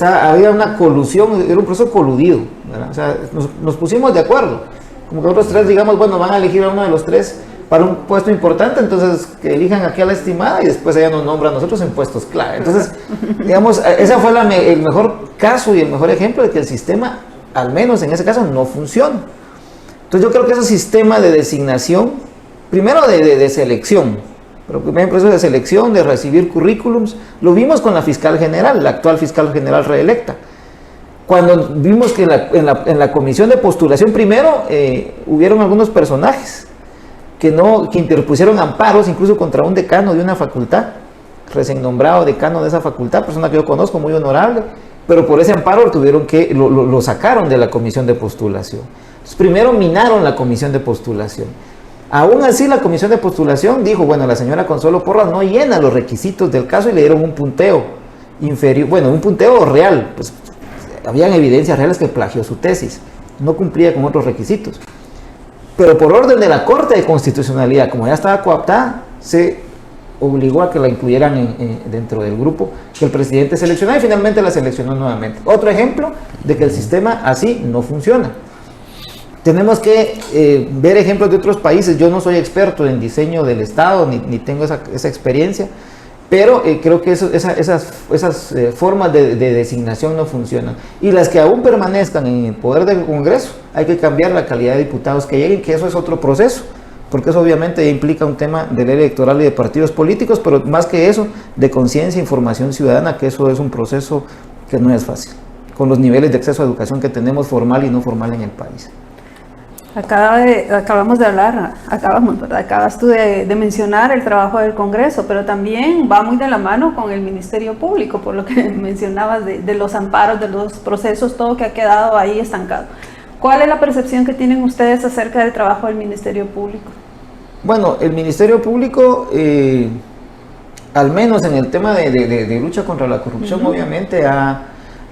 había una colusión, era un proceso coludido, ¿verdad? O sea, nos pusimos de acuerdo, como que otros 3, digamos, bueno, van a elegir a uno de los 3 para un puesto importante, entonces que elijan aquí a la estimada y después ella nos nombra a nosotros en puestos clave. Entonces, digamos, ese fue el mejor caso y el mejor ejemplo de que el sistema, al menos en ese caso, no funciona. Entonces yo creo que ese sistema de designación, primero de selección, pero el proceso de selección, de recibir currículums, lo vimos con la fiscal general, la actual fiscal general reelecta. Cuando vimos que en la comisión de postulación primero hubieron algunos personajes que interpusieron amparos incluso contra un decano de una facultad, recién nombrado decano de esa facultad, persona que yo conozco, muy honorable, pero por ese amparo lo sacaron de la comisión de postulación. Entonces, primero minaron la comisión de postulación. Aún así, la comisión de postulación dijo, bueno, la señora Consuelo Porras no llena los requisitos del caso y le dieron un punteo inferior, bueno, un punteo real, pues habían evidencias reales que plagió su tesis, no cumplía con otros requisitos. pero por orden de la Corte de Constitucionalidad, como ya estaba cooptada, se obligó a que la incluyeran dentro del grupo que el presidente seleccionó y finalmente la seleccionó nuevamente. Otro ejemplo de que el sistema así no funciona. Tenemos que ver ejemplos de otros países. Yo no soy experto en diseño del Estado, ni tengo esa experiencia, pero creo que esas formas de designación no funcionan. Y las que aún permanezcan en el poder del Congreso, hay que cambiar la calidad de diputados que lleguen, que eso es otro proceso, porque eso obviamente ya implica un tema de ley electoral y de partidos políticos, pero más que eso, de conciencia e información ciudadana, que eso es un proceso que no es fácil, con los niveles de acceso a educación que tenemos formal y no formal en el país. Acabamos de hablar, ¿verdad? Acabas tú de mencionar el trabajo del Congreso, pero también va muy de la mano con el Ministerio Público, por lo que mencionabas de los amparos, de los procesos, todo que ha quedado ahí estancado. ¿Cuál es la percepción que tienen ustedes acerca del trabajo del Ministerio Público? Bueno, el Ministerio Público, al menos en el tema de lucha contra la corrupción, obviamente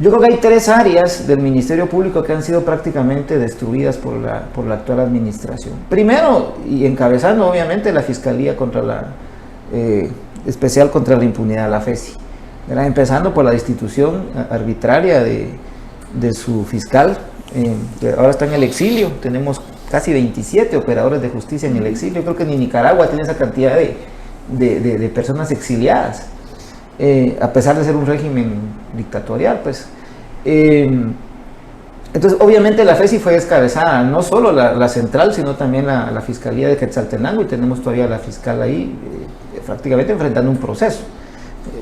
yo creo que hay 3 áreas del Ministerio Público que han sido prácticamente destruidas por la actual administración. Primero, y encabezando obviamente la Fiscalía Especial contra la Impunidad, la FESI, ¿verdad? Empezando por la destitución arbitraria de su fiscal, que ahora está en el exilio. Tenemos casi 27 operadores de justicia en el exilio. Creo que ni Nicaragua tiene esa cantidad de personas exiliadas. A pesar de ser un régimen dictatorial, pues. Entonces, obviamente la FESI fue descabezada, no solo la central, sino también la Fiscalía de Quetzaltenango, y tenemos todavía la fiscal ahí prácticamente enfrentando un proceso,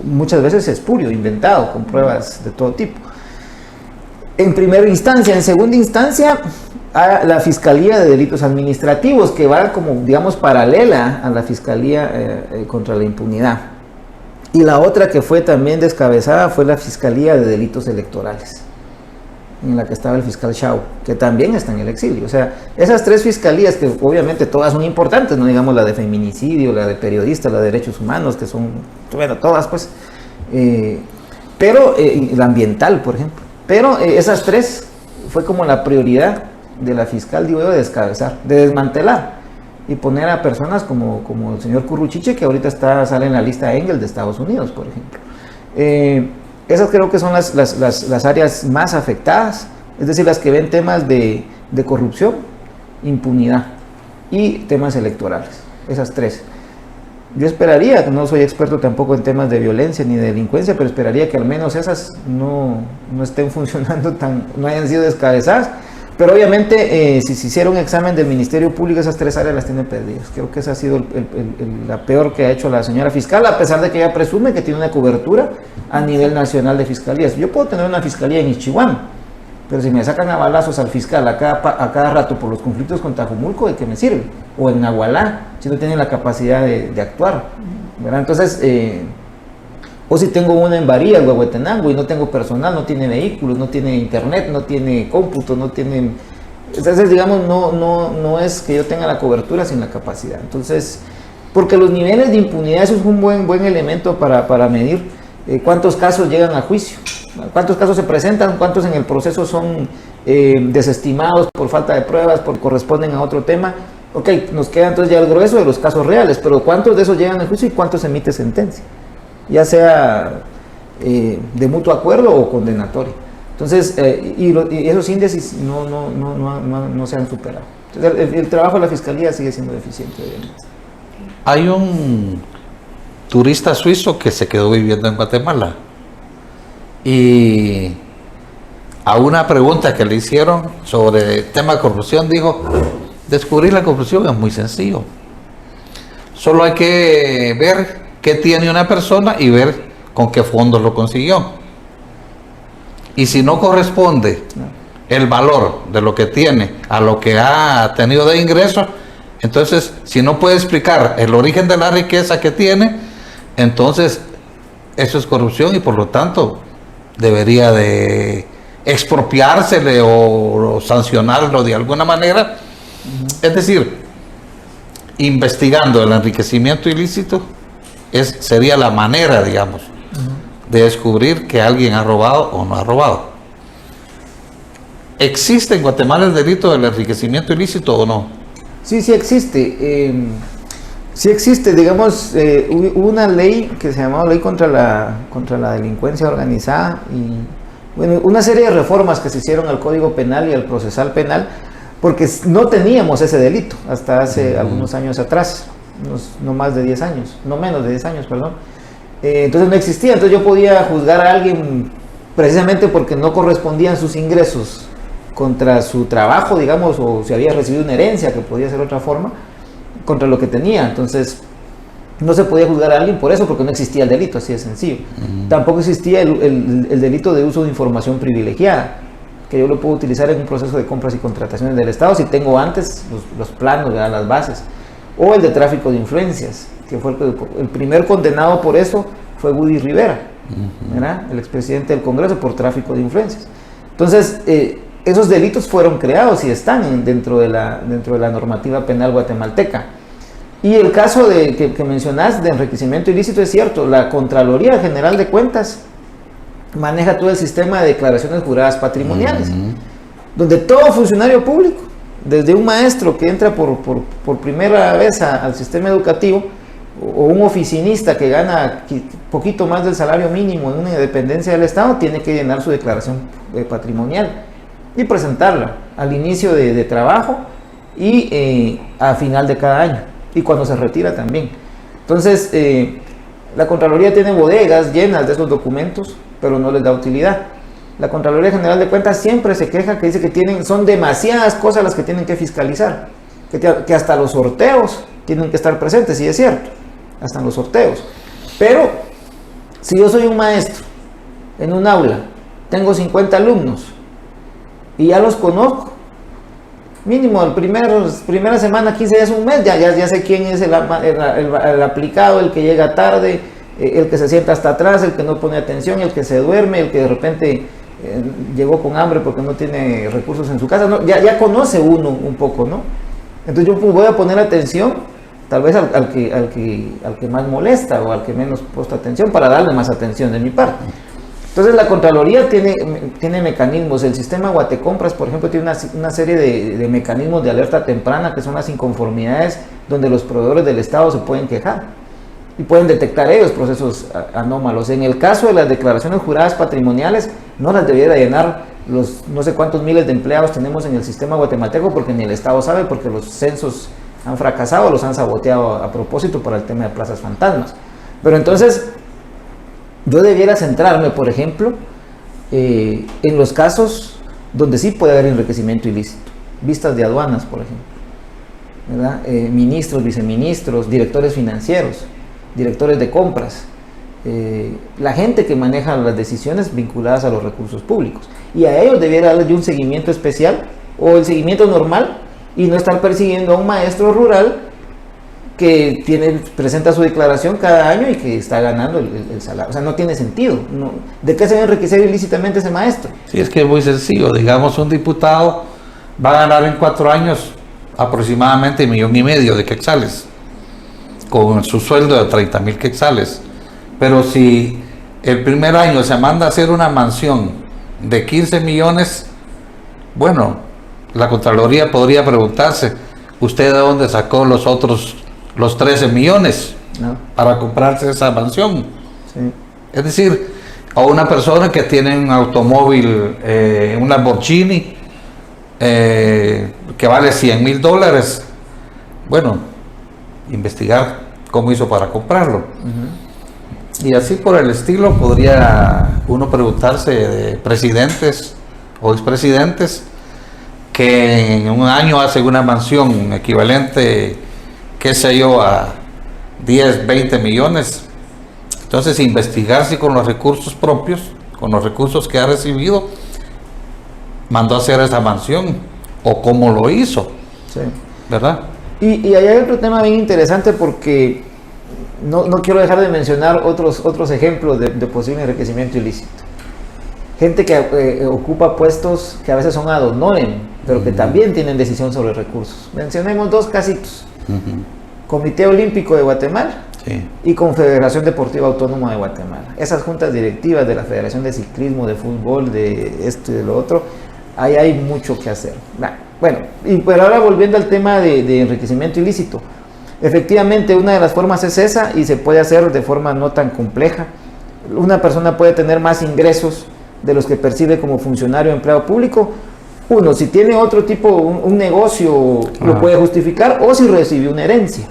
muchas veces espurio, inventado, con pruebas de todo tipo. En primera instancia. En segunda instancia, a la Fiscalía de Delitos Administrativos, que va como, digamos, paralela a la Fiscalía contra la Impunidad. Y la otra que fue también descabezada fue la Fiscalía de Delitos Electorales, en la que estaba el fiscal Chau, que también está en el exilio. O sea, esas 3 fiscalías, que obviamente todas son importantes, no digamos la de feminicidio, la de periodistas, la de derechos humanos, que son, bueno, todas pues, pero la ambiental, por ejemplo. Pero esas 3 fue como la prioridad de la fiscal, digo yo, de descabezar, de desmantelar y poner a personas como el señor Curruchiche, que ahorita sale en la lista Engel de Estados Unidos, por ejemplo. Esas creo que son las áreas más afectadas, es decir, las que ven temas de corrupción, impunidad y temas electorales, esas 3. Yo esperaría, no soy experto tampoco en temas de violencia ni de delincuencia, pero esperaría que al menos esas no estén funcionando no hayan sido descabezadas. Pero obviamente, si se hiciera un examen del Ministerio Público, esas 3 áreas las tiene perdidas. Creo que esa ha sido la peor que ha hecho la señora fiscal, a pesar de que ella presume que tiene una cobertura a nivel nacional de fiscalías. Yo puedo tener una fiscalía en Ichihuán, pero si me sacan a balazos al fiscal a cada rato por los conflictos con Tajumulco, ¿de qué me sirve? O en Nahualá, si no tienen la capacidad de actuar, ¿verdad? Entonces, o si tengo una en Barías, Huehuetenango, y no tengo personal, no tiene vehículos, no tiene internet, no tiene cómputo, no tiene... Entonces, digamos, no es que yo tenga la cobertura sin la capacidad. Entonces, porque los niveles de impunidad, eso es un buen elemento para medir cuántos casos llegan a juicio, cuántos casos se presentan, cuántos en el proceso son desestimados por falta de pruebas, corresponden a otro tema. Ok, nos queda entonces ya el grueso de los casos reales, pero cuántos de esos llegan a juicio y cuántos emite sentencia, ya sea de mutuo acuerdo o condenatorio. Entonces, y esos índices no se han superado. Entonces, el trabajo de la Fiscalía sigue siendo deficiente. Hay un turista suizo que se quedó viviendo en Guatemala y a una pregunta que le hicieron sobre el tema de corrupción dijo: descubrir la corrupción es muy sencillo, solo hay que ver qué tiene una persona y ver con qué fondos lo consiguió, y si no corresponde el valor de lo que tiene a lo que ha tenido de ingresos, entonces si no puede explicar el origen de la riqueza que tiene, entonces eso es corrupción y por lo tanto debería de expropiársele o sancionarlo de alguna manera. Es decir, investigando el enriquecimiento ilícito sería la manera, digamos, de descubrir que alguien ha robado o no ha robado. ¿Existe en Guatemala el delito del enriquecimiento ilícito o no? Sí existe. Sí existe, digamos, hubo una ley que se llamaba Ley contra la Delincuencia Organizada y, bueno, una serie de reformas que se hicieron al Código Penal y al Procesal Penal, porque no teníamos ese delito hasta hace algunos años atrás, no más de 10 años, no menos de 10 años, perdón. Entonces no existía, entonces yo podía juzgar a alguien precisamente porque no correspondían sus ingresos contra su trabajo, digamos, o si había recibido una herencia, que podía ser otra forma, contra lo que tenía. Entonces no se podía juzgar a alguien por eso, porque no existía el delito, así de sencillo. Tampoco existía el delito de uso de información privilegiada, que yo lo puedo utilizar en un proceso de compras y contrataciones del Estado si tengo antes los planos, ¿verdad?, las bases. O el de tráfico de influencias, que fue el primer condenado por eso fue Woody Rivera, ¿verdad?, el expresidente del Congreso, por tráfico de influencias. Entonces esos delitos fueron creados y están dentro de la normativa penal guatemalteca. Y el caso que mencionás de enriquecimiento ilícito es cierto. La Contraloría General de Cuentas maneja todo el sistema de declaraciones juradas patrimoniales, donde todo funcionario público, desde un maestro que entra por primera vez al sistema educativo, o un oficinista que gana poquito más del salario mínimo en una dependencia del Estado, tiene que llenar su declaración patrimonial y presentarla al inicio de trabajo y a final de cada año, y cuando se retira también. Entonces la Contraloría tiene bodegas llenas de esos documentos, pero no les da utilidad. La Contraloría General de Cuentas siempre se queja, que dice que son demasiadas cosas las que tienen que fiscalizar, que hasta los sorteos tienen que estar presentes, y es cierto, hasta en los sorteos. Pero si yo soy un maestro en un aula, tengo 50 alumnos y ya los conozco, mínimo primera semana, 15 días, un mes, ya sé quién es el aplicado, el que llega tarde, el que se sienta hasta atrás, el que no pone atención, el que se duerme, el que de repente llegó con hambre porque no tiene recursos en su casa, ¿no? Ya conoce uno un poco, ¿no? Entonces yo voy a poner atención tal vez al que más molesta, o al que menos presta atención, para darle más atención de mi parte. Entonces la Contraloría tiene mecanismos. El sistema Guatecompras, por ejemplo, tiene una serie de mecanismos de alerta temprana, que son las inconformidades donde los proveedores del Estado se pueden quejar y pueden detectar ellos procesos anómalos. En el caso de las declaraciones juradas patrimoniales, no las debiera llenar los no sé cuántos miles de empleados tenemos en el sistema guatemalteco, porque ni el Estado sabe, porque los censos han fracasado, los han saboteado a propósito para el tema de plazas fantasmas. Pero entonces yo debiera centrarme, por ejemplo, en los casos donde sí puede haber enriquecimiento ilícito, vistas de aduanas, por ejemplo, ¿verdad? Ministros, viceministros, directores financieros, directores de compras, la gente que maneja las decisiones vinculadas a los recursos públicos, y a ellos debiera darle un seguimiento especial, o el seguimiento normal, y no estar persiguiendo a un maestro rural que presenta su declaración cada año y que está ganando el salario. O sea, no tiene sentido. ¿De qué se va a enriquecer ilícitamente ese maestro? Sí, es que es muy sencillo. Digamos, un diputado va a ganar en 4 años aproximadamente 1,5 millones de quetzales, con su sueldo de 30,000 quetzales. Pero si el primer año se manda a hacer una mansión de 15 millones, bueno, la Contraloría podría preguntarse, ¿usted de dónde sacó los 13 millones para comprarse esa mansión? Sí. Es decir, a una persona que tiene un automóvil, un Lamborghini, que vale $100,000, bueno, investigar cómo hizo para comprarlo. Y así por el estilo podría uno preguntarse de presidentes o expresidentes que en un año hacen una mansión equivalente, qué sé yo, a 10, 20 millones. Entonces investigar si con los recursos propios, con los recursos que ha recibido, mandó a hacer esa mansión, o cómo lo hizo, Sí. ¿verdad? Y ahí hay otro tema bien interesante, porque no quiero dejar de mencionar otros ejemplos de posible enriquecimiento ilícito. Gente que ocupa puestos que a veces son ad honorem, pero que también tienen decisión sobre recursos. Mencionemos 2 casitos. Comité Olímpico de Guatemala, Sí. y Confederación Deportiva Autónoma de Guatemala. Esas juntas directivas de la Federación de Ciclismo, de Fútbol, de esto y de lo otro, ahí hay mucho que hacer. Bueno, pero ahora volviendo al tema de enriquecimiento ilícito. Efectivamente, una de las formas es esa y se puede hacer de forma no tan compleja. Una persona puede tener más ingresos de los que percibe como funcionario o empleado público. Uno, si tiene otro tipo, un negocio, lo puede justificar, o si recibió una herencia.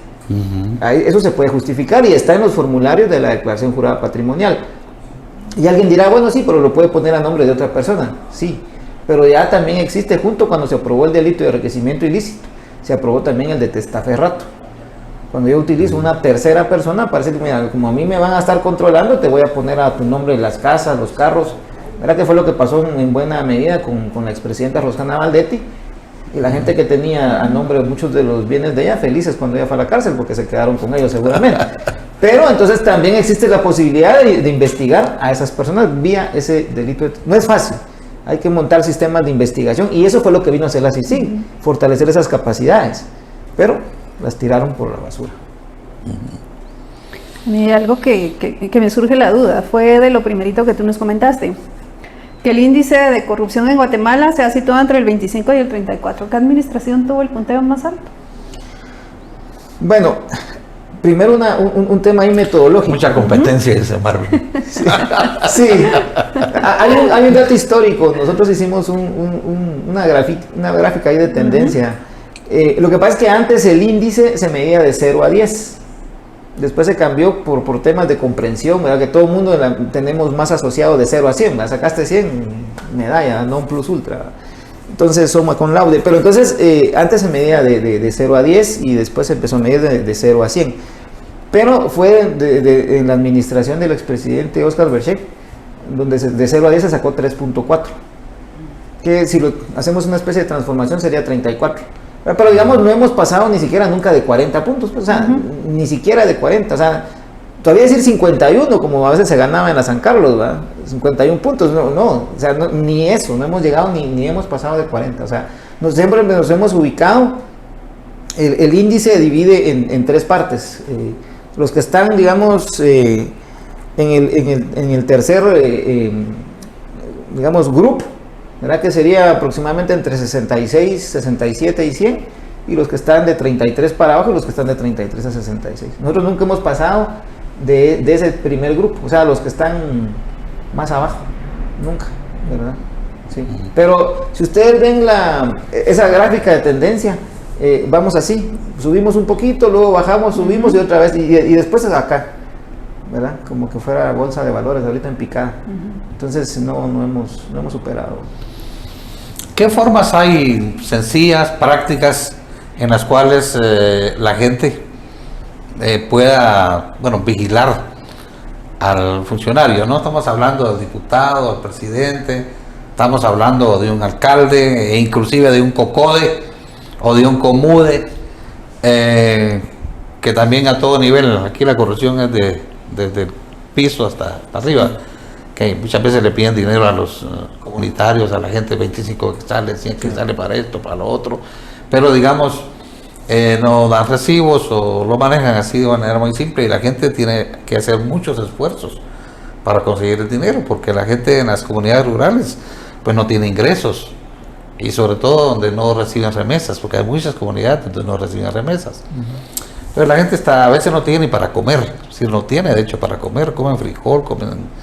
Ahí, eso se puede justificar y está en los formularios de la declaración jurada patrimonial. Y alguien dirá, bueno, sí, pero lo puede poner a nombre de otra persona. Sí, pero ya también existe, junto cuando se aprobó el delito de enriquecimiento ilícito, se aprobó también el de testaferrato. Cuando yo utilizo una tercera persona, parece que, mira, como a mí me van a estar controlando, te voy a poner a tu nombre las casas, los carros. ¿Verdad que fue lo que pasó en buena medida con la expresidenta Rosana Valdetti? Y la gente que tenía a nombre muchos de los bienes de ella, felices cuando ella fue a la cárcel, porque se quedaron con ellos seguramente. Pero entonces también existe la posibilidad de investigar a esas personas vía ese delito. No es fácil, hay que montar sistemas de investigación, y eso fue lo que vino a hacer la CICIG, fortalecer esas capacidades, pero las tiraron por la basura. Y algo que me surge la duda, fue de lo primerito que tú nos comentaste, que el índice de corrupción en Guatemala se ha situado entre el 25 y el 34. ¿Qué administración tuvo el punteo más alto? Bueno, primero un tema ahí metodológico. Mucha competencia ese, Marvin. Sí, hay un dato histórico. Nosotros hicimos una gráfica ahí de tendencia. Lo que pasa es que antes el índice se medía de 0 a 10. Después se cambió por temas de comprensión, ¿verdad? Que todo el mundo tenemos más asociado de 0 a 100, ¿verdad? Sacaste 100, medalla, non plus ultra. Entonces, suma con laude. Pero entonces, antes se medía de 0 a 10 y después se empezó a medir de 0 a 100. Pero fue en la administración del expresidente Óscar Berchek, donde de 0 a 10 se sacó 3.4. Que si lo hacemos una especie de transformación sería 34. Pero digamos, no hemos pasado ni siquiera nunca de 40 puntos, pues, o sea, ni siquiera de 40, o sea, todavía decir 51, como a veces se ganaba en la San Carlos, ¿verdad? 51 puntos, no, o sea, ni eso, no hemos llegado ni hemos pasado de 40, o sea, siempre nos hemos ubicado, el índice divide en tres partes, los que están, digamos, en el tercer, digamos, grupo, ¿verdad? Que sería aproximadamente entre 66, 67 y 100, y los que están de 33 para abajo y los que están de 33 a 66. Nosotros nunca hemos pasado de ese primer grupo, o sea, los que están más abajo, nunca, ¿verdad? Sí. Pero si ustedes ven esa gráfica de tendencia, vamos así, subimos un poquito, luego bajamos, subimos y otra vez, y después es acá, ¿verdad? Como que fuera bolsa de valores ahorita en picada. Entonces no hemos superado. ¿Qué formas hay sencillas, prácticas, en las cuales la gente pueda, vigilar al funcionario? No estamos hablando del diputado, del presidente, estamos hablando de un alcalde, e inclusive de un COCODE o de un COMUDE, que también a todo nivel, aquí la corrupción es desde el piso hasta arriba, que muchas veces le piden dinero a los comunitarios, a la gente, 25 quetzales, 100 quetzales para esto, para lo otro, pero digamos, no dan recibos o lo manejan así de manera muy simple, y la gente tiene que hacer muchos esfuerzos para conseguir el dinero, porque la gente en las comunidades rurales pues no tiene ingresos, y sobre todo donde no reciben remesas, porque hay muchas comunidades donde no reciben remesas. Pero la gente a veces no tiene ni para comer, si no tiene de hecho para comer, comen frijol, comen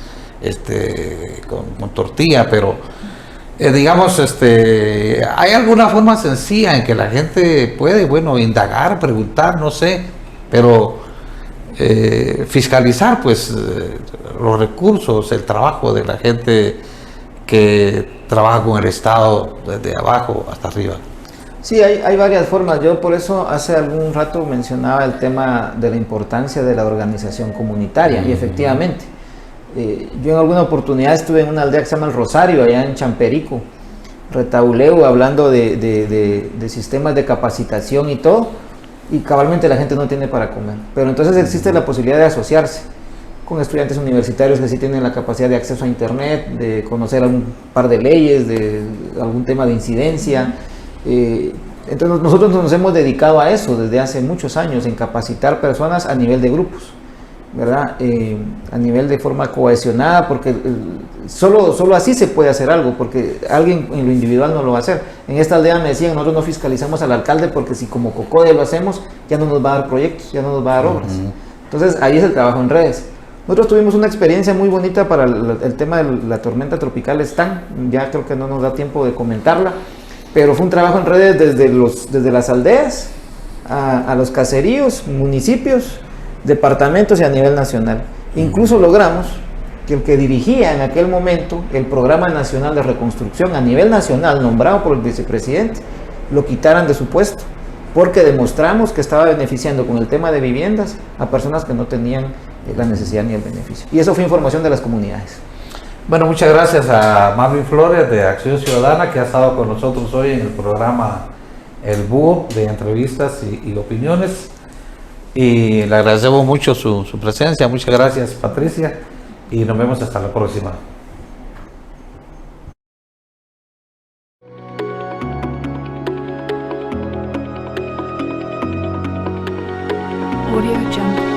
con tortilla, pero digamos, hay alguna forma sencilla en que la gente puede, indagar, preguntar, no sé, pero fiscalizar pues los recursos, el trabajo de la gente que trabaja con el Estado desde abajo hasta arriba. Sí, hay varias formas. Yo por eso hace algún rato mencionaba el tema de la importancia de la organización comunitaria, y efectivamente, yo en alguna oportunidad estuve en una aldea que se llama El Rosario, allá en Champerico, Retauleu, hablando de sistemas de capacitación y todo, y cabalmente la gente no tiene para comer. Pero entonces existe la posibilidad de asociarse con estudiantes universitarios que sí tienen la capacidad de acceso a internet, de conocer algún par de leyes, de algún tema de incidencia. Entonces nosotros nos hemos dedicado a eso desde hace muchos años, en capacitar personas a nivel de grupos. ¿verdad? A nivel de forma cohesionada, porque solo así se puede hacer algo, porque alguien en lo individual no lo va a hacer. En esta aldea me decían, nosotros no fiscalizamos al alcalde porque si como COCODE lo hacemos, ya no nos va a dar proyectos, ya no nos va a dar obras. Entonces ahí es el trabajo en redes. Nosotros tuvimos una experiencia muy bonita para el tema de la tormenta tropical Stan, ya creo que no nos da tiempo de comentarla, pero fue un trabajo en redes desde las aldeas a los caseríos, municipios, departamentos y a nivel nacional. Incluso logramos que el que dirigía en aquel momento el Programa Nacional de Reconstrucción a nivel nacional, nombrado por el vicepresidente, lo quitaran de su puesto, porque demostramos que estaba beneficiando con el tema de viviendas a personas que no tenían la necesidad ni el beneficio. Y eso fue información de las comunidades. Bueno, muchas gracias a Marvin Flores de Acción Ciudadana, que ha estado con nosotros hoy en el programa El Búho de entrevistas y opiniones. Y le agradecemos mucho su presencia. Muchas gracias, Patricia, y nos vemos hasta la próxima. Audio Jungle.